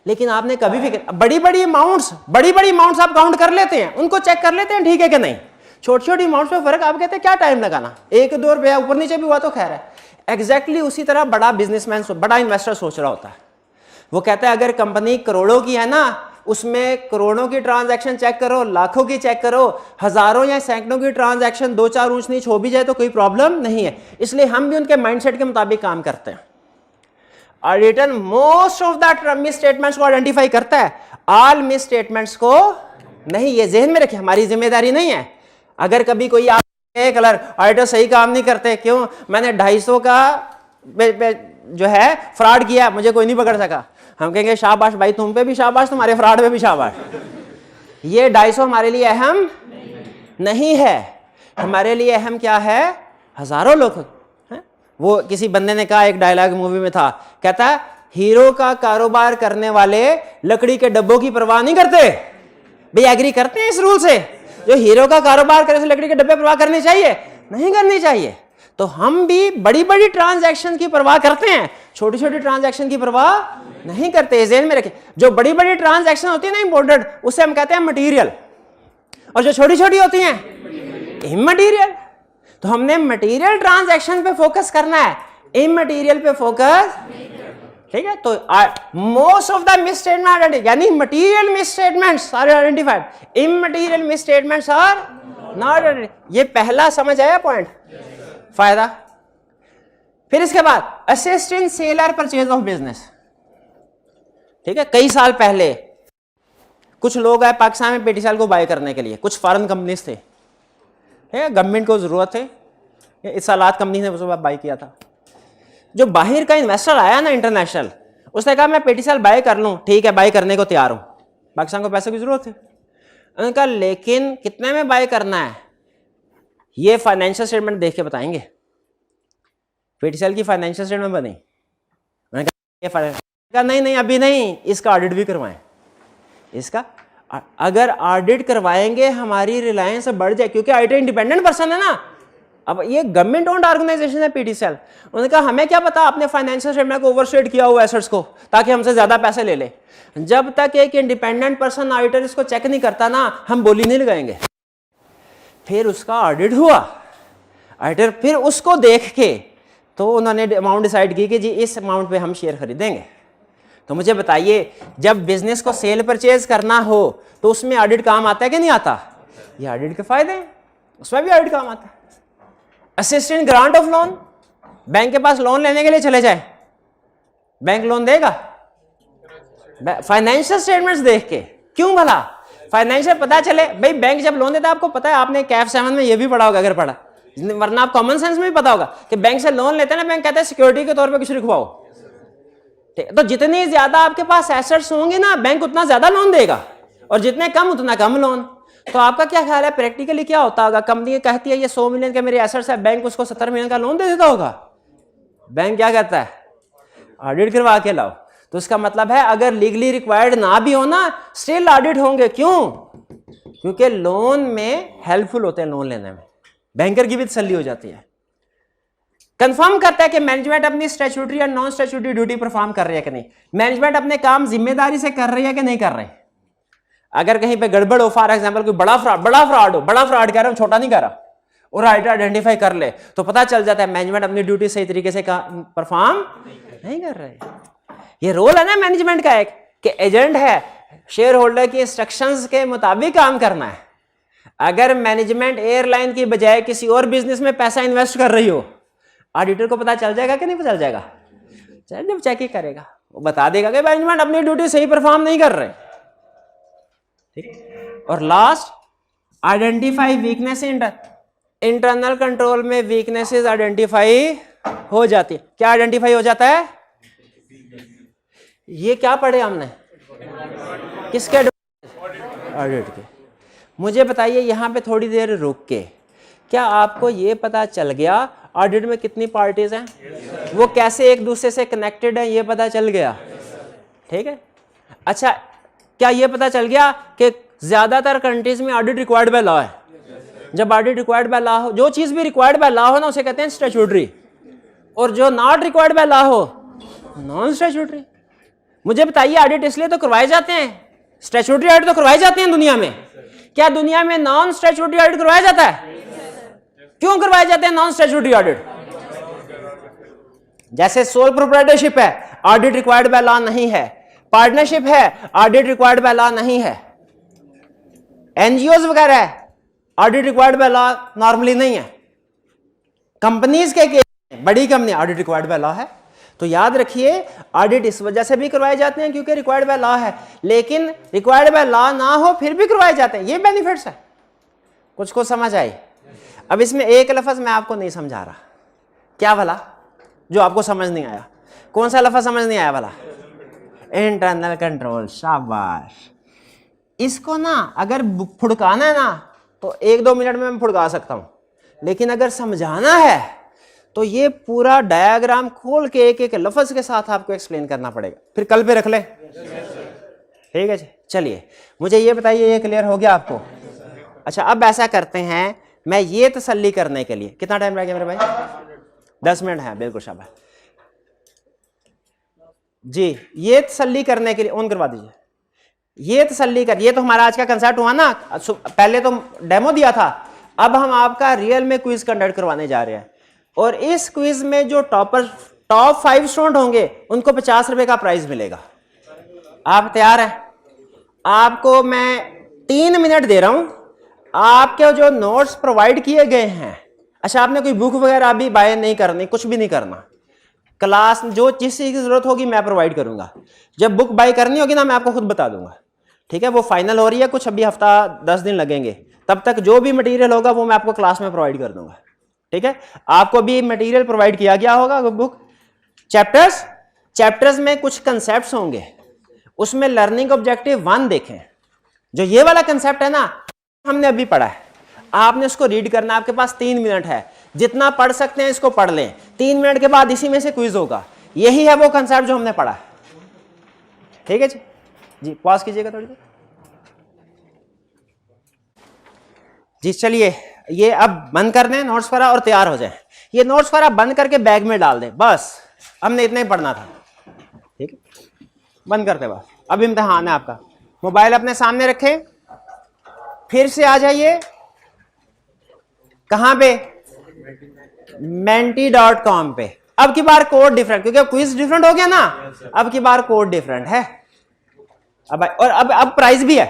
लेकिन आपने कभी भी बड़ी बड़ी अमाउंट्स आप काउंट कर लेते हैं, उनको चेक कर लेते हैं, ठीक है कि नहीं? छोटी छोटी अमाउंट्स में फर्क आप कहते हैं क्या टाइम लगाना, 1-2 रुपया ऊपर नीचे भी हुआ तो खैर है। एग्जैक्टली उसी तरह बड़ा बिजनेसमैन, बड़ा इन्वेस्टर सोच रहा होता है। वो कहता है अगर कंपनी करोड़ों की है ना, उसमें करोड़ों की ट्रांजैक्शन चेक करो, लाखों की चेक करो, हजारों या सैकड़ों की ट्रांजैक्शन 2-4 ऊंच नीच हो भी जाए तो कोई प्रॉब्लम नहीं है। इसलिए हम भी उनके माइंडसेट के मुताबिक काम करते हैं। Auditor most of the miss statements को आइडेंटिफाई करता है, ऑल मिस स्टेटमेंट्स को नहीं। ये जहन में रखिए, हमारी जिम्मेदारी नहीं है। अगर कभी कोई आप कलर ऑडिटर सही काम नहीं करते, क्यों? मैंने 250 का जो है फ्रॉड किया, मुझे कोई नहीं पकड़ सका, हम कहेंगे शाबाश भाई, तुम पे भी शाबाश, तुम्हारे फ्रॉड पे भी शाबाश। ये 250 हमारे लिए अहम नहीं है। हमारे लिए अहम क्या है? हजारों लोग हैं। वो किसी बंदे ने कहा, एक डायलॉग मूवी में था, कहता है हीरो का कारोबार करने वाले लकड़ी के डब्बों की परवाह नहीं करते। भाई एग्री करते हैं इस रूल से? जो हीरो का कारोबार करे से लकड़ी के डब्बे परवाह करनी चाहिए? नहीं करनी चाहिए। तो हम भी बड़ी बड़ी ट्रांजैक्शन की परवाह करते हैं, छोटी छोटी ट्रांजैक्शन की परवाह नहीं करते। जेहन में रखें, जो बड़ी बड़ी ट्रांजैक्शन होती है ना इंपोर्टेड, उसे हम कहते हैं मटेरियल, और जो छोटी छोटी होती हैं इमटेरियल। तो हमने मटेरियल ट्रांजैक्शन पे फोकस करना है, इमटेरियल पे फोकस, ठीक है? तो most of the misstatement यानी material misstatements are identified, immaterial misstatements are not. ये पहला समझ आया पॉइंट, फायदा। फिर इसके बाद असिस्ट इन सेल और परचेज ऑफ बिजनेस, ठीक है? कई साल पहले कुछ लोग आए पाकिस्तान में पेटीसेल को बाय करने के लिए, कुछ फॉरेन कंपनीज थे, गवर्नमेंट को जरूरत थी, इत्सलात कंपनी ने उसको बाय किया था। जो बाहर का इन्वेस्टर आया ना इंटरनेशनल, उसने कहा मैं पेटीसेल बाय कर लूं, ठीक है बाय करने को तैयार हूं, पाकिस्तान को पैसे की जरूरत है। उन्होंने कहा लेकिन कितने में बाय करना है, ये फाइनेंशियल स्टेटमेंट देख के बताएंगे। पीटीसीएल की फाइनेंशियल स्टेटमेंट बनी, उन्होंने कहा नहीं अभी नहीं, इसका ऑडिट भी करवाएं। इसका अगर ऑडिट करवाएंगे हमारी रिलायंस बढ़ जाए, क्योंकि आईटी इंडिपेंडेंट पर्सन है ना। अब ये गवर्नमेंट ओन्ड ऑर्गेनाइजेशन है पीटीसीएल। उन्होंने कहा हमें क्या पता आपने फाइनेंशियल स्टेटमेंट को ओवरस्टेट किया हुआ एसेट्स को, ताकि हमसे ज्यादा पैसे ले ले। जब तक एक इंडिपेंडेंट पर्सन ऑडिटर इसको चेक नहीं करता ना, हम बोली नहीं लगाएंगे। फिर उसका ऑडिट हुआ, ऑडिटर फिर उसको देख के तो उन्होंने अमाउंट डिसाइड की कि जी इस अमाउंट पे हम शेयर खरीदेंगे। तो मुझे बताइए, जब बिजनेस को सेल परचेज करना हो तो उसमें ऑडिट काम आता है कि नहीं आता? ये ऑडिट के फायदे हैं, उसमें भी ऑडिट काम आता है। Assistant grant of loan, bank के पास लोन लेने के लिए चले जाए, बैंक लोन देगा? फाइनेंशियल स्टेटमेंट्स देख के। क्यों भला? फाइनेंशियल पता चले भाई, बैंक जब लोन देता है, आपको पता है, आपने कैफ 7 में ये भी पढ़ा होगा अगर पढ़ा, वरना आप कॉमन सेंस में भी पता होगा कि बैंक से लोन लेते हैं ना, बैंक कहता है सिक्योरिटी के तौर पे कुछ लिखवाओ। तो जितनी ज्यादा आपके पास एसेट्स होंगे ना, बैंक उतना ज्यादा लोन देगा, और जितने कम उतना कम लोन। तो आपका क्या ख्याल है प्रैक्टिकली क्या होता होगा? कंपनी कहती है ये 100 मिलियन के मेरे एसेट्स है, बैंक उसको 70 मिलियन का लोन दे देता होगा। बैंक क्या कहता है? ऑडिट करवा के लाओ। तो इसका मतलब है अगर लीगली रिक्वायर्ड ना भी हो ना, स्टिल ऑडिट होंगे। क्यों? क्योंकि लोन में हेल्पफुल होते हैं, लोन लेने में बैंकर की भी तसल्ली हो जाती है। कंफर्म करता है कि मैनेजमेंट अपनी स्टैट्यूटरी और नॉन स्टैट्यूटरी ड्यूटी परफॉर्म कर रही है कि नहीं, मैनेजमेंट अपने काम जिम्मेदारी से कर रही है कि नहीं कर रही। अगर कहीं पे गड़बड़ हो, फॉर एग्जांपल कोई बड़ा फ्रॉड हो, बड़ा फ्रॉड कह रहा हूं, छोटा नहीं कर रहा, और ऑडिटर आइडेंटिफाई कर ले, तो पता चल जाता है मैनेजमेंट अपनी ड्यूटी सही तरीके से परफॉर्म नहीं कर रहे। ये रोल है ना मैनेजमेंट का एक, कि एजेंट है, शेयर होल्डर की इंस्ट्रक्शंस के मुताबिक काम करना है। अगर मैनेजमेंट एयरलाइन की बजाय किसी और बिजनेस में पैसा इन्वेस्ट कर रही हो, ऑडिटर को पता चल जाएगा कि नहीं पता चल जाएगा? चल, जब चेक ही करेगा वो बता देगा कि मैनेजमेंट अपनी ड्यूटी सही परफॉर्म नहीं कर रहे। ठीक। और last, identify weakness. Internal control में वीकनेसेस आइडेंटिफाई हो जाती है। क्या आइडेंटिफाई हो जाता है? ये क्या पढ़े हमने? किसके? ऑडिट के। मुझे बताइए यहां पे थोड़ी देर रुक के, क्या आपको ये पता चल गया ऑडिट में कितनी पार्टीज हैं, वो कैसे एक दूसरे से कनेक्टेड है, ये पता चल गया? ठीक है। अच्छा, क्या ये पता चल गया कि ज्यादातर कंट्रीज में ऑडिट रिक्वायर्ड बाय लॉ है? जब ऑडिट रिक्वायर्ड बाय लॉ हो, जो चीज भी रिक्वायर्ड बाय लॉ हो ना, उसे कहते हैं स्टैट्यूटरी, और जो नॉट रिक्वायर्ड बाय लॉ हो, नॉन स्टैट्यूटरी। मुझे बताइए, ऑडिट इसलिए तो करवाए जाते हैं, स्टैट्यूटरी ऑडिट तो करवाए जाते हैं दुनिया में, क्या दुनिया में नॉन स्टैट्यूटरी ऑडिट करवाया जाता है? क्यों करवाए जाते हैं नॉन स्टैट्यूटरी ऑडिट? जैसे सोल प्रोप्राइटरशिप है, ऑडिट रिक्वायर्ड बाय लॉ नहीं है। पार्टनरशिप है, ऑडिट रिक्वायर्ड बाय लॉ नहीं है। एनजीओज वगैरह है, audit required by law normally नहीं है। कंपनीज के केस में, बड़ी company, audit required by law है। तो याद रखिए, ऑडिट इस वजह से भी करवाए जाते हैं क्योंकि रिक्वायर्ड बाय लॉ है, लेकिन रिक्वायर्ड बाय लॉ ना हो फिर भी करवाए जाते हैं। ये बेनिफिट्स है। कुछ को समझ आई? अब इसमें एक लफ्ज मैं आपको नहीं समझा रहा, क्या भला, जो आपको समझ नहीं आया? कौन सा लफ्ज समझ नहीं आया भला? Internal control. शाबाश। इसको ना अगर फुड़काना है ना, तो 1-2 मिनट में मैं फुड़का सकता हूं, लेकिन अगर समझाना है तो ये पूरा डायग्राम खोल के एक एक लफ्ज के साथ आपको एक्सप्लेन करना पड़ेगा। फिर कल पे रख ले, ठीक है जी। चलिए, मुझे ये बताइए, ये क्लियर हो गया आपको? अच्छा, अब ऐसा करते हैं, मैं ये तसल्ली करने के लिए, कितना टाइम रह गया मेरे भाई? 10 मिनट है, बिल्कुल शाबाश जी। ये तसल्ली करने के लिए ऑन करवा दीजिए। ये तसल्ली कर, ये तो हमारा आज का कंसेप्ट हुआ ना, पहले तो डेमो दिया था, अब हम आपका रियल में क्विज कंडक्ट करवाने जा रहे हैं, और इस क्विज में जो टॉप 5 स्टूडेंट होंगे उनको 50 रुपए का प्राइज मिलेगा। आप तैयार हैं? आपको मैं 3 मिनट दे रहा हूं, आपके जो नोट्स प्रोवाइड किए गए हैं, अच्छा आपने कोई बुक वगैरह अभी बाय नहीं करनी, कुछ भी नहीं करना, क्लास जो जिस चीज की जरूरत होगी मैं प्रोवाइड करूंगा। जब बुक बाय करनी होगी ना, मैं आपको खुद बता दूंगा, ठीक है? वो फाइनल हो रही है, कुछ अभी हफ्ता 10 दिन लगेंगे, तब तक जो भी मटेरियल होगा वो मैं आपको क्लास में प्रोवाइड कर दूंगा, ठीक है? आपको भी मटेरियल प्रोवाइड किया गया होगा, बुक चैप्टर्स में कुछ कंसेप्ट्स होंगे, उसमें लर्निंग ऑब्जेक्टिव 1 देखें, जो ये वाला कंसेप्ट है ना, हमने अभी पढ़ा है, आपने उसको रीड करना है। आपके पास 3 मिनट है, जितना पढ़ सकते हैं इसको पढ़ लें। 3 मिनट के बाद इसी में से क्विज होगा। यही है वो कंसेप्ट जो हमने पढ़ा है। ठीक है जी, जी पॉज कीजिएगा थोड़ी देर। जी चलिए, ये अब बंद कर दें नोट्स वगैरह और तैयार हो जाए। ये नोट्स वगैरह बंद करके बैग में डाल दें, बस हमने इतना ही पढ़ना था। ठीक है, बंद करते बस, अब इम्तिहान है आपका। मोबाइल अपने सामने रखें, फिर से आ जाइए कहां पे, menti.com पे। अब की बार कोड डिफरेंट, क्योंकि अब क्विज डिफरेंट हो गया ना, अब की बार कोड डिफरेंट है। और अब प्राइस भी है,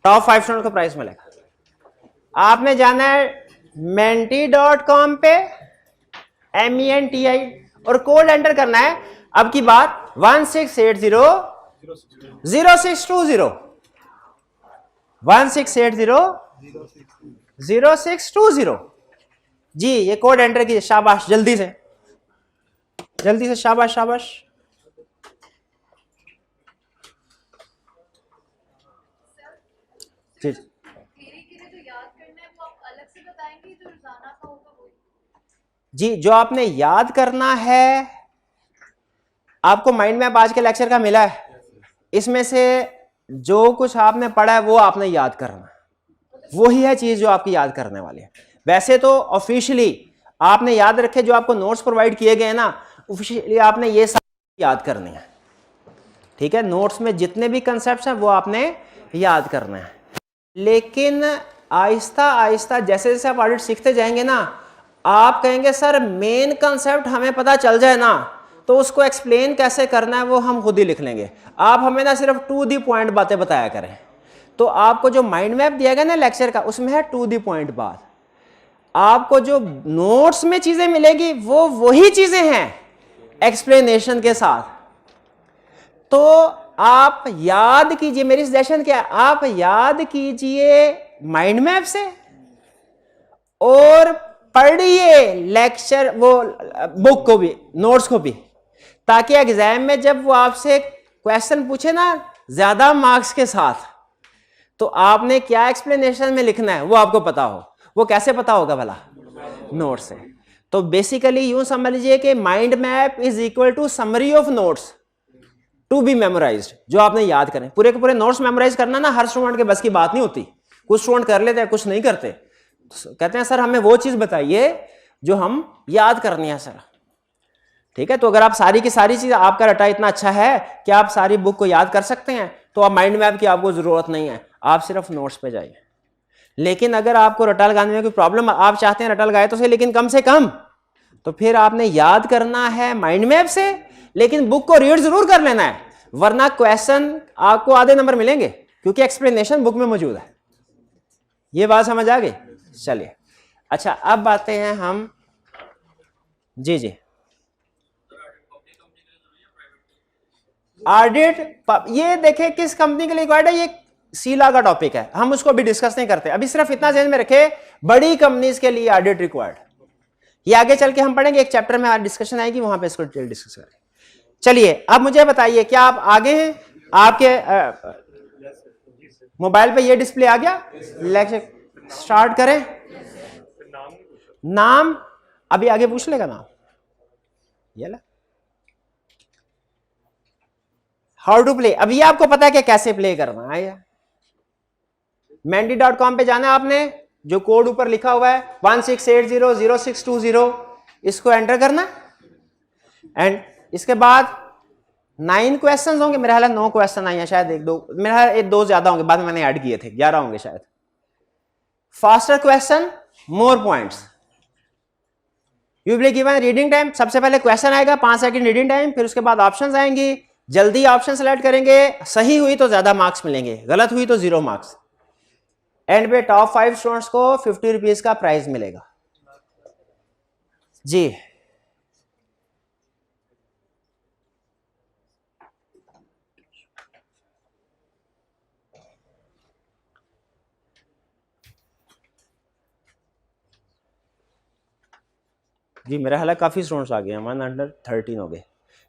टॉप 5 स्टूडेंट को प्राइस मिलेगा। आपने जाना है menti.com पे, MENTI, और कोड एंटर करना है अब की बार 16800620 16800620। जी ये कोड एंटर कीजिए, शाबाश, जल्दी से शाबाश शाबाश। जी जी, जो आपने याद करना है, आपको माइंड मैप आज के लेक्चर का मिला है, इसमें से जो कुछ आपने पढ़ा है वो आपने याद करना, वही है चीज जो आपकी याद करने वाली है। वैसे तो ऑफिशियली आपने याद रखे, जो आपको नोट्स प्रोवाइड किए गए ना, ऑफिशियली आपने ये सब याद करनी है। ठीक है, नोट्स में जितने भी कंसेप्ट्स हैं वो आपने याद करना है। लेकिन आहिस्ता आहिस्ता जैसे जैसे आप ऑडिट सीखते जाएंगे ना, आप कहेंगे सर मेन कंसेप्ट हमें पता चल जाए ना, तो उसको एक्सप्लेन कैसे करना है वो हम खुद ही लिख लेंगे। आप हमें ना सिर्फ टू दी पॉइंट बातें बताया करें। तो आपको जो माइंड मैप दिया गया ना लेक्चर का, उसमें है टू दी पॉइंट बात। आपको जो नोट्स में चीजें मिलेगी वो वही चीजें हैं एक्सप्लेनेशन के साथ। तो आप याद कीजिए, मेरी सजेशन क्या है, आप याद कीजिए माइंड मैप से और पढ़िए लेक्चर वो बुक को भी, नोट्स को भी, ताकि एग्जाम में जब वो आपसे क्वेश्चन पूछे ना ज्यादा मार्क्स के साथ, तो आपने क्या एक्सप्लेनेशन में लिखना है वो आपको पता हो। वो कैसे पता होगा भला? नोट से। तो बेसिकली यूं समझ लीजिए कि mind map is equal to summary of notes to be memorised, जो आपने याद करें। पूरे के पूरे नोट्स मेमोराइज करना ना हर स्टूडेंट के बस की बात नहीं होती। कुछ स्टूडेंट कर लेते हैं, कुछ नहीं करते। तो कहते हैं सर हमें वो चीज बताइए जो हम याद करनी है सर। ठीक है, तो अगर आप सारी की सारी चीज, आपका रटा इतना अच्छा है कि आप सारी बुक को याद कर सकते हैं, तो आप माइंड मैप की आपको जरूरत नहीं है, आप सिर्फ नोट्स पे जाइए। लेकिन अगर आपको रटा लगाने में कोई प्रॉब्लम, आप चाहते हैं रटा लगाए तो सही, लेकिन कम से कम, तो फिर आपने याद करना है माइंड मैप से, लेकिन बुक को रीड जरूर कर लेना है, वरना क्वेश्चन आपको आधे नंबर मिलेंगे, क्योंकि एक्सप्लेनेशन बुक में मौजूद है। ये बात समझ आ गई? चलिए अच्छा, अब आते हैं हम, जी जी, ऑडिट। ये देखें किस कंपनी के लिए रिक्वायर्ड है, ये सीला का टॉपिक है, हम उसको भी डिस्कस नहीं करते अभी। सिर्फ इतना ध्यान में रखें, बड़ी कंपनीज के लिए ऑडिट रिक्वायर्ड। ये आगे चल के हम पढ़ेंगे, एक चैप्टर में डिस्कशन आएगी, वहां पे इसको डिटेल डिस्कस करेंगे। चलिए अब मुझे बताइए, क्या आप आगे हैं? आपके मोबाइल पे ये डिस्प्ले आ गया? लेक्चर स्टार्ट करें। नाम अभी आगे पूछ लेगा नाम। ये ला हाउ टू प्ले, अब ये आपको पता है कि कैसे प्ले करना है। menti.com पे जाना है आपने, जो कोड ऊपर लिखा हुआ है 16800620, इसको एंटर करना। एंड इसके बाद 9 क्वेश्चन होंगे, मेरा ख्याल है 9 क्वेश्चन आए हैं शायद, एक दो, मेरा ख्याल एक दो ज्यादा होंगे, बाद में मैंने ऐड किए थे, 11 होंगे शायद। Faster question, more points, you will be given reading time. सबसे पहले क्वेश्चन आएगा, 5 सेकंड रीडिंग टाइम, फिर उसके बाद ऑप्शंस आएंगी, जल्दी ऑप्शन सेलेक्ट करेंगे, सही हुई तो ज्यादा मार्क्स मिलेंगे, गलत हुई तो 0 मार्क्स। एंड पे टॉप 5 स्टूडेंट्स को 50 रुपीज का प्राइज मिलेगा। जी जी, मेरा ख्याल है काफी स्टूडेंट्स आ गए हैं, 113 हो गए।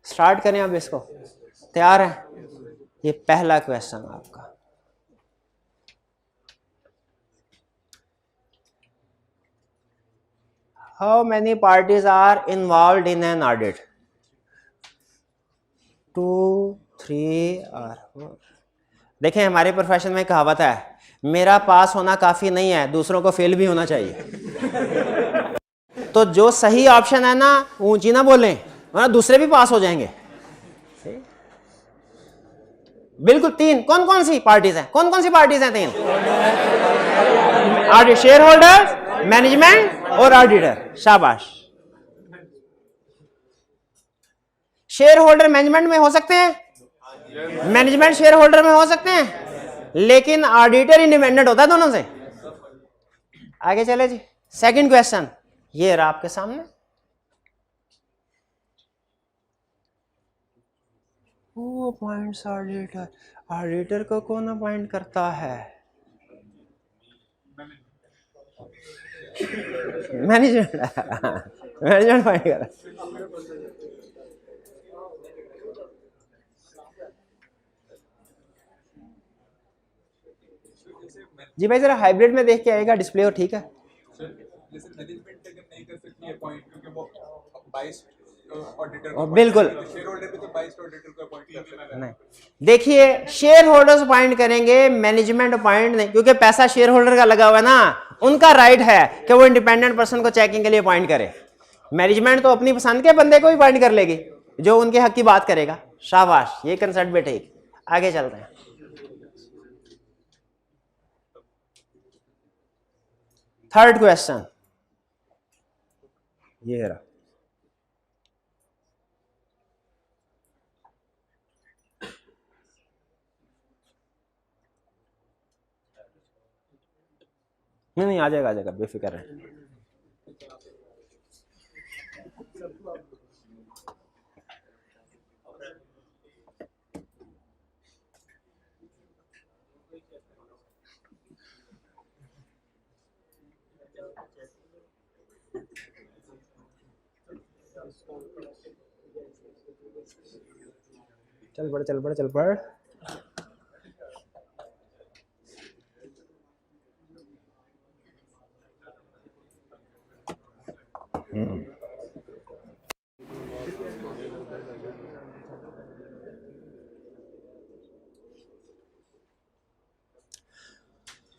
स्टार्ट करें अब इसको, तैयार है? ये पहला क्वेश्चन आपका, how many parties are involve in an audit? 2, 3 और 4। देखें हमारे प्रोफेशन में कहावत है, मेरा पास होना काफी नहीं है, दूसरों को फेल भी होना चाहिए। तो जो सही ऑप्शन है ना ऊंची ना बोलें, वरना दूसरे भी पास हो जाएंगे। बिल्कुल 3 कौन कौन सी पार्टीज हैं? कौन कौन सी पार्टीज हैं? 3 ऑडिट, शेयर होल्डर, मैनेजमेंट और ऑडिटर। शाबाश। शेयर होल्डर मैनेजमेंट में हो सकते हैं, मैनेजमेंट शेयर होल्डर में हो सकते हैं, लेकिन ऑडिटर इंडिपेंडेंट होता है दोनों से। आगे चले जी। सेकंड क्वेश्चन ये रहा आपके सामने। वो अपॉइंट्स ऑडिटर, ऑडिटर को कौन अपॉइंट करता है? मैनेजमेंट मैनेजमेंट अपॉइंट कर। जी भाई जरा हाइब्रिड में देख के आएगा डिस्प्ले हो, ठीक है। बिल्कुल नहीं, देखिए शेयर होल्डर्स अपॉइंट करेंगे, मैनेजमेंट अपॉइंट नहीं, क्योंकि पैसा शेयर होल्डर का लगा हुआ है ना, उनका राइट है कि वो इंडिपेंडेंट पर्सन को चेकिंग के लिए अपॉइंट करे। मैनेजमेंट तो अपनी पसंद के बंदे को ही अपॉइंट कर लेगी जो उनके हक की बात करेगा। शाबाश, ये कंसेप्ट भी ठीक। आगे चलते हैं। थर्ड क्वेश्चन ये रहा। नहीं आ जाएगा बेफिक्र है। चल पड़।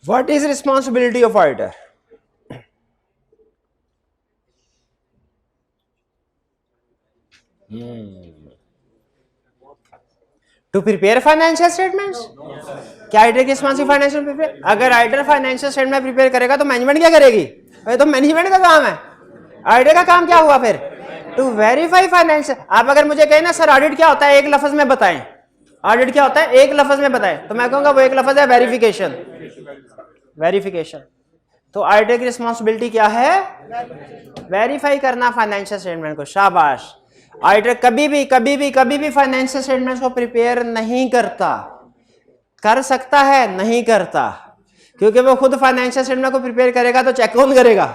What is responsibility of auditor? To prepare financial statements? क्या ऑडिटर की रिस्पॉन्सिबिलिटी फाइनेंशियल प्रिपेयर? अगर ऑडिटर फाइनेंशियल स्टेटमेंट प्रिपेयर करेगा तो मैनेजमेंट क्या करेगी? तो मैनेजमेंट का काम है। ऑडिटर का काम क्या हुआ फिर? To verify financial. आप अगर मुझे कहें ना सर ऑडिट क्या होता है एक लफ्ज में बताएं, ऑडिट क्या होता है एक लफ्ज में बताएं, तो मैं कहूंगा वो एक लफ्ज है वेरिफिकेशन। वेरिफिकेशन। तो ऑडिटर की रिस्पॉन्सिबिलिटी क्या है? वेरीफाई करना फाइनेंशियल स्टेटमेंट को। शाबाश। ऑडिटर कभी भी फाइनेंशियल स्टेटमेंट्स को प्रिपेयर नहीं करता। कर सकता है, नहीं करता, क्योंकि वो खुद फाइनेंशियल स्टेटमेंट को प्रिपेयर करेगा तो चेक कौन करेगा?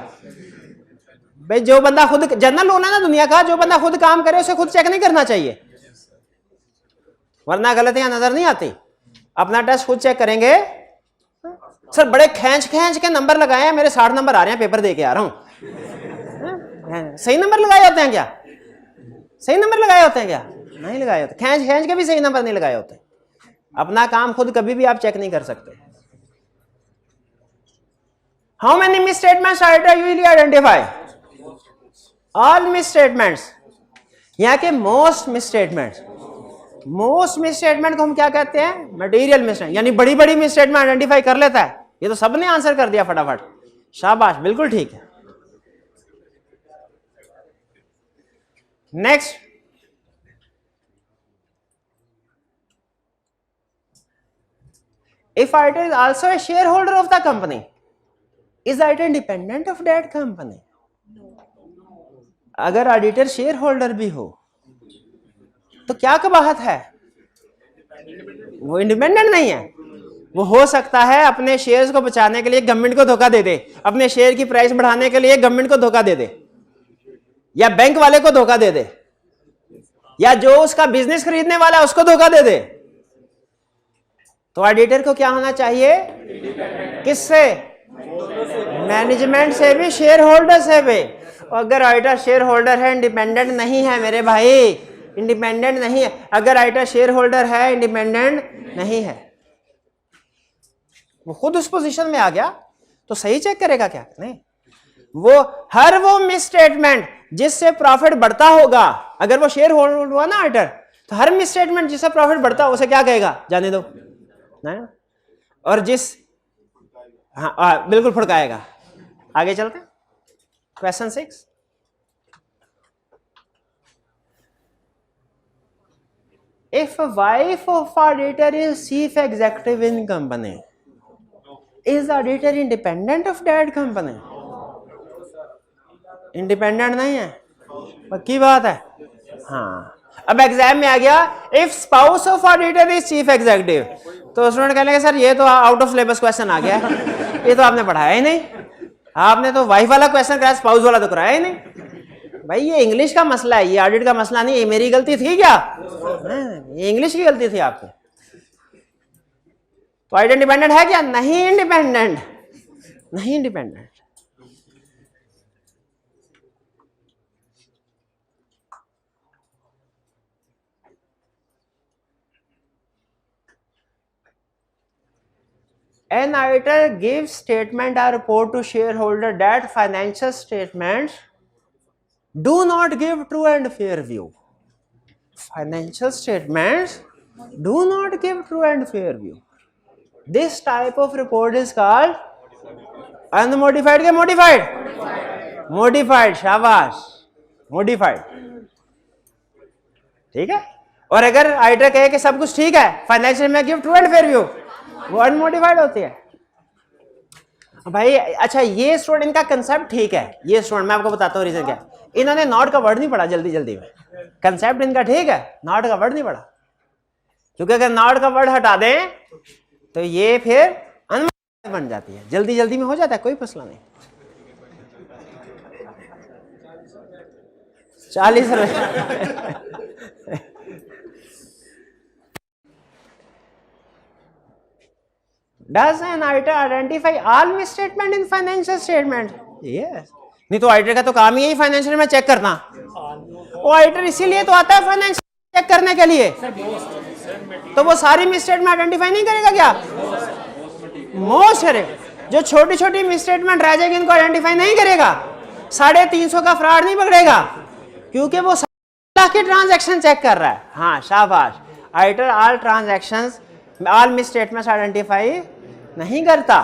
भाई जो बंदा खुद, जनरल रूल है ना दुनिया का, जो बंदा खुद काम करे उसे खुद चेक नहीं करना चाहिए, वरना गलतियां नजर नहीं आती। अपना टेस्ट खुद चेक करेंगे। सर बड़े खींच के नंबर लगाए हैं, मेरे 60 नंबर आ रहे हैं, पेपर दे के आ रहा हूं। सही नंबर लगाए होते हैं क्या? सही नंबर लगाए होते हैं क्या? नहीं लगाए होते। खींच के भी सही नंबर नहीं लगाए होते। अपना काम खुद कभी भी आप चेक नहीं कर सकते। How many miss statements auditor usually identify? All miss statements. यहां के most miss statements. Most miss statement को हम क्या कहते हैं? मटेरियल मिस, यानी बड़ी मिस स्टेटमेंट आइडेंटिफाई कर लेता है। ये तो सबने आंसर कर दिया फटाफट। शाबाश, बिल्कुल ठीक है। Next, if auditor is also a shareholder of the company, is auditor independent of that company? अगर ऑडिटर शेयर होल्डर भी हो तो क्या कबाहत है? वो इंडिपेंडेंट नहीं है। वो हो सकता है अपने शेयर्स को बचाने के लिए गवर्नमेंट को धोखा दे दे, अपने शेयर की प्राइस बढ़ाने के लिए गवर्नमेंट को धोखा दे दे, या बैंक वाले को धोखा दे दे, या जो उसका बिजनेस खरीदने वाला है उसको धोखा दे दे। तो ऑडिटर को क्या होना चाहिए? किससे? मैनेजमेंट से भी, शेयर होल्डर से भी। अगर ऑडिटर शेयर होल्डर है, इंडिपेंडेंट नहीं है मेरे भाई, इंडिपेंडेंट नहीं है। अगर ऑडिटर शेयर होल्डर है, इंडिपेंडेंट नहीं है, वो खुद उस पोजीशन में आ गया तो सही चेक करेगा क्या? नहीं, वो मिस स्टेटमेंट जिससे प्रॉफिट बढ़ता होगा, अगर वो शेयर होल्डर हुआ ना ऑडिटर, तो हर मिस स्टेटमेंट जिससे प्रॉफिट बढ़ता हो उसे क्या कहेगा? जाने दो, नहीं? और जिस हाँ बिल्कुल फुड़काएगा। आगे चलते हैं, question 6। If wife of auditor is chief executive in company, is the auditor independent of that company? Independent नहीं है, पक्की बात है। हाँ, अब एग्जाम में आ गया if spouse of auditor is chief executive, तो स्टूडेंट कहेंगे सर ये तो आउट ऑफ सिलेबस क्वेश्चन आ गया है, ये तो आपने पढ़ाया ही नहीं, आपने तो वाइफ वाला क्वेश्चन कराया, स्पाउस वाला तो कराया ही नहीं। भाई ये इंग्लिश का मसला है, ये ऑडिट का मसला नहीं, ये मेरी गलती थी क्या? ये इंग्लिश की गलती थी आपकी। तो ऑडिटर इंडिपेंडेंट है क्या? नहीं इंडिपेंडेंट, नहीं independent. An auditor gives statement or report to shareholder that financial statements do not give true and fair view. Financial statements do not give true and fair view. This type of report is called unmodified के modified? Modified, शाबाश, modified, ठीक है। और अगर auditor कहे कि सब कुछ ठीक है, फाइनेंशियल में give true and fair view, वो अनमोडिफाइड होती है भाई। अच्छा ये स्टूडेंट इनका कंसेप्ट ठीक है, ये स्टूडेंट मैं आपको बताता हूँ रीजन क्या, इन्होंने नॉट का वर्ड नहीं पढ़ा जल्दी जल्दी में, कंसेप्ट इनका ठीक है, नॉट का वर्ड नहीं पढ़ा, क्योंकि अगर नॉट का वर्ड हटा दें तो ये फिर अनमोडिफाइड बन जाती है, जल्दी जल्दी में हो जाता है, कोई मसला नहीं। 40 रुपए Does an auditor identify all misstatement in financial statement? Yes. नहीं तो ऑडिटर का तो काम ही है फाइनेंशियल में चेक करना, वो ऑडिटर इसीलिए तो आता है फाइनेंशियल चेक करने के लिए, तो वो सारी मिसस्टेटमेंट आइडेंटिफाई नहीं करेगा क्या? मोस्ट करेगा, जो छोटी छोटी मिसस्टेटमेंट रह जाएगी इनको आइडेंटिफाई नहीं करेगा, 350 का फ्रॉड नहीं पकड़ेगा, क्योंकि वो लाख के ट्रांजैक्शन चेक कर रहा है। हाँ शाबाश, auditor all transactions all misstatements identify नहीं करता।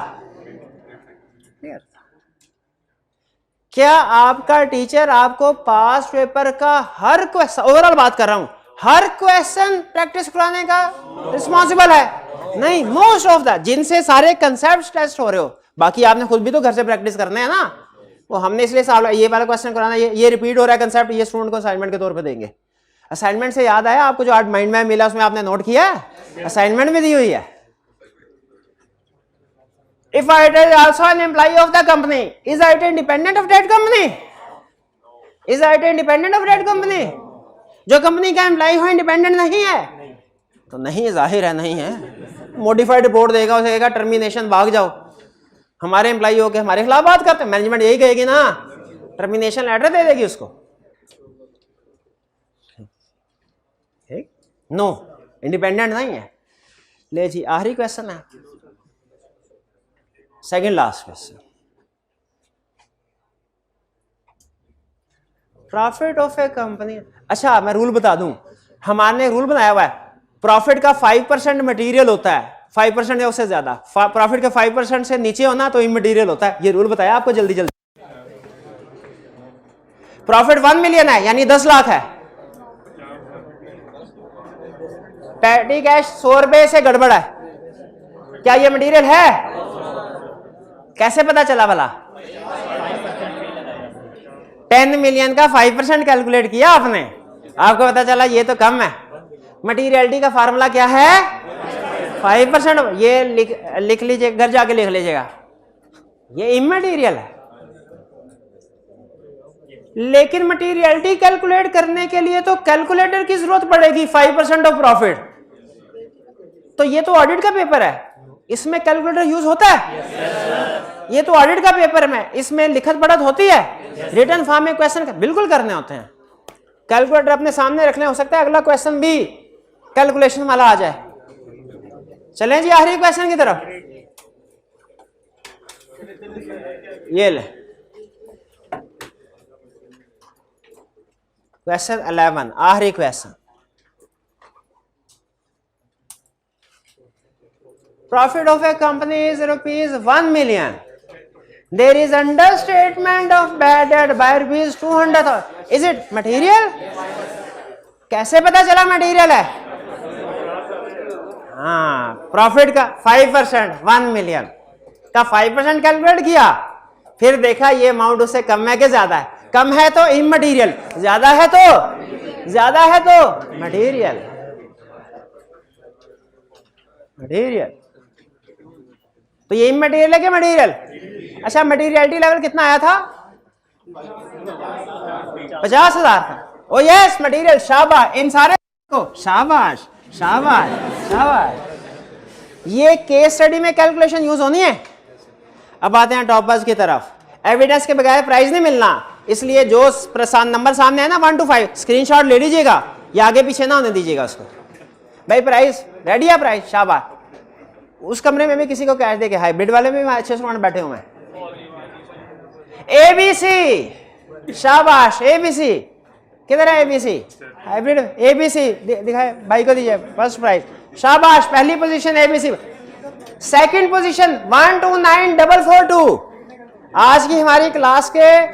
क्या आपका टीचर आपको पास पेपर का हर क्वेश्चन, ओवरऑल बात कर रहा हूं, हर क्वेश्चन प्रैक्टिस कराने का रिस्पॉन्सिबल है? नहीं, मोस्ट ऑफ द जिनसे सारे कंसेप्ट टेस्ट हो रहे हो, बाकी आपने खुद भी तो घर से प्रैक्टिस करने हैं ना, वो हमने इसलिए ये वाला क्वेश्चन कराना, ये रिपीट हो रहा है कंसेप्ट, ये स्टूडेंट को असाइनमेंट के तौर पे देंगे। असाइनमेंट से याद आया आपको, जो आज माइंड में मिला उसमें आपने नोट किया है, असाइनमेंट में दी हुई है। If auditor is also an employee of the company, is auditor independent of that company? Is auditor independent of that company? जो कंपनी का एम्प्लॉय हो इंडिपेंडेंट नहीं है, तो नहीं, जाहिर है नहीं है। मॉडिफाइड रिपोर्ट देगा, उसे कहेगा टर्मिनेशन, भाग जाओ, हमारे एम्प्लॉय हो के हमारे खिलाफ बात करते हैं, मैनेजमेंट यही कहेगी ना, टर्मिनेशन लेटर दे देगी उसको। ठीक, नो इंडिपेंडेंट नहीं है। ले जी आखिरी क्वेश्चन है, second last question, profit of A company. अच्छा मैं रूल बता दूं, हमारे रूल बनाया हुआ है, प्रॉफिट का 5% मटेरियल होता है, 5% या उससे ज्यादा, प्रॉफिट का 5% से नीचे होना तो इमटेरियल होता है, ये रूल बताया आपको जल्दी जल्दी। प्रॉफिट 1 मिलियन है यानी 10 लाख है, पैटी कैश 100 रुपए से गड़बड़ है, क्या ये मटेरियल है? कैसे पता चला भला? 10 मिलियन का 5% कैलकुलेट किया आपने, आपको पता चला ये तो कम है। मटीरियलिटी का फार्मूला क्या है? 5%। ये लिख लीजिए, घर जाके लिख लीजिएगा, ये इमटेरियल है। लेकिन मटीरियलिटी कैलकुलेट करने के लिए तो कैलकुलेटर की जरूरत पड़ेगी, 5% ऑफ प्रॉफिट, तो ये तो ऑडिट का पेपर है, इसमें कैलकुलेटर यूज होता है? ये तो ऑडिट का पेपर में, इसमें लिखत पढ़त होती है, रिटर्न फॉर्म में क्वेश्चन बिल्कुल करने होते हैं। कैलकुलेटर अपने सामने रखने, हो सकता है अगला क्वेश्चन भी कैलकुलेशन वाला आ जाए। चलें जी आखिरी क्वेश्चन की तरफ। ये ले क्वेश्चन 11, आखिरी question. Profit of a company is rupees 1 million. There is understatement of bad debt by rupees 200,000. Is it material? कैसे पता चला मटेरियल है? हाँ, प्रॉफिट का 5%, 1 मिलियन का 5% कैलकुलेट किया, फिर देखा ये अमाउंट उससे कम है कि ज्यादा है। कम है तो इमटेरियल, ज्यादा है तो मटेरियल। तो ये इमटेरियल है कि मटेरियल? अच्छा, मटेरियलिटी लेवल कितना आया था? 50,000 था। ओ यस, मटेरियल। शाबाश इन सारे को, शाबाश शाबाश शाबाश। ये केस स्टडी में कैलकुलेशन यूज होनी है। अब आते हैं टॉपर्स की तरफ। एविडेंस के बगैर प्राइस नहीं मिलना, इसलिए जो नंबर सामने है ना 1 to 5, स्क्रीनशॉट ले लीजिएगा, या आगे पीछे ना होने दीजिएगा उसको। भाई प्राइस रेडी है? प्राइस शाबाश। उस कमरे में भी किसी को कैश दे के, हाइब्रिड वाले में भी अच्छे से बैठे हुए हैं। एबीसी, शाबाश। एबीसी किधर है? एबीसी हाइब्रिड, एबीसी दिखाए भाई को, दीजिए फर्स्ट प्राइज, शाबाश। पहली पोजीशन एबीसी। Second position 129442। आज की हमारी क्लास के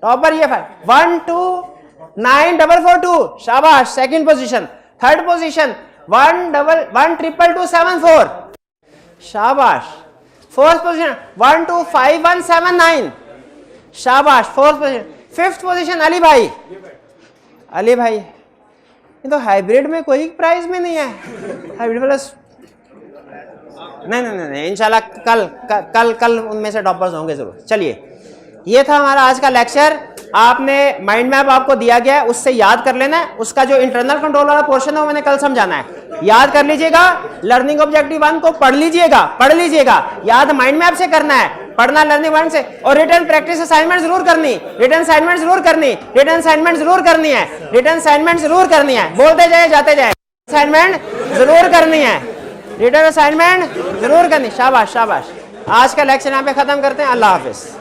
टॉपर ये 129442, शाबाश। Second position. थर्ड पोजीशन 1112274, शाबाश। फोर्थ पोजीशन 125179, शाबाश। Fourth position. Fifth position Ali भाई। ये तो हाइब्रिड में कोई प्राइस में नहीं है। हाइब्रिड प्लस नहीं, इंशाल्लाह कल उनमें से टॉपर्स होंगे जरूर। चलिए, ये था हमारा आज का लेक्चर। आपने माइंड मैप आपको दिया गया है, उससे याद कर लेना है। उसका जो इंटरनल कंट्रोल वाला पोर्शन है वो मैंने कल समझाना है, याद कर लीजिएगा। लर्निंग ऑब्जेक्टिव 1 को पढ़ लीजिएगा। याद माइंड मैप से करना है, पढ़ना लर्निंग 1 से। और रिटर्न प्रैक्टिस असाइनमेंट जरूर करनी, रिटर्न असाइनमेंट जरूर करनी है। बोलते जाए जाते जाए, असाइनमेंट जरूर करनी है, रिटर्न असाइनमेंट जरूर करनी। शाबाश शाबाश। आज का लेक्चर यहाँ पे खत्म करते हैं। अल्लाह हाफिज।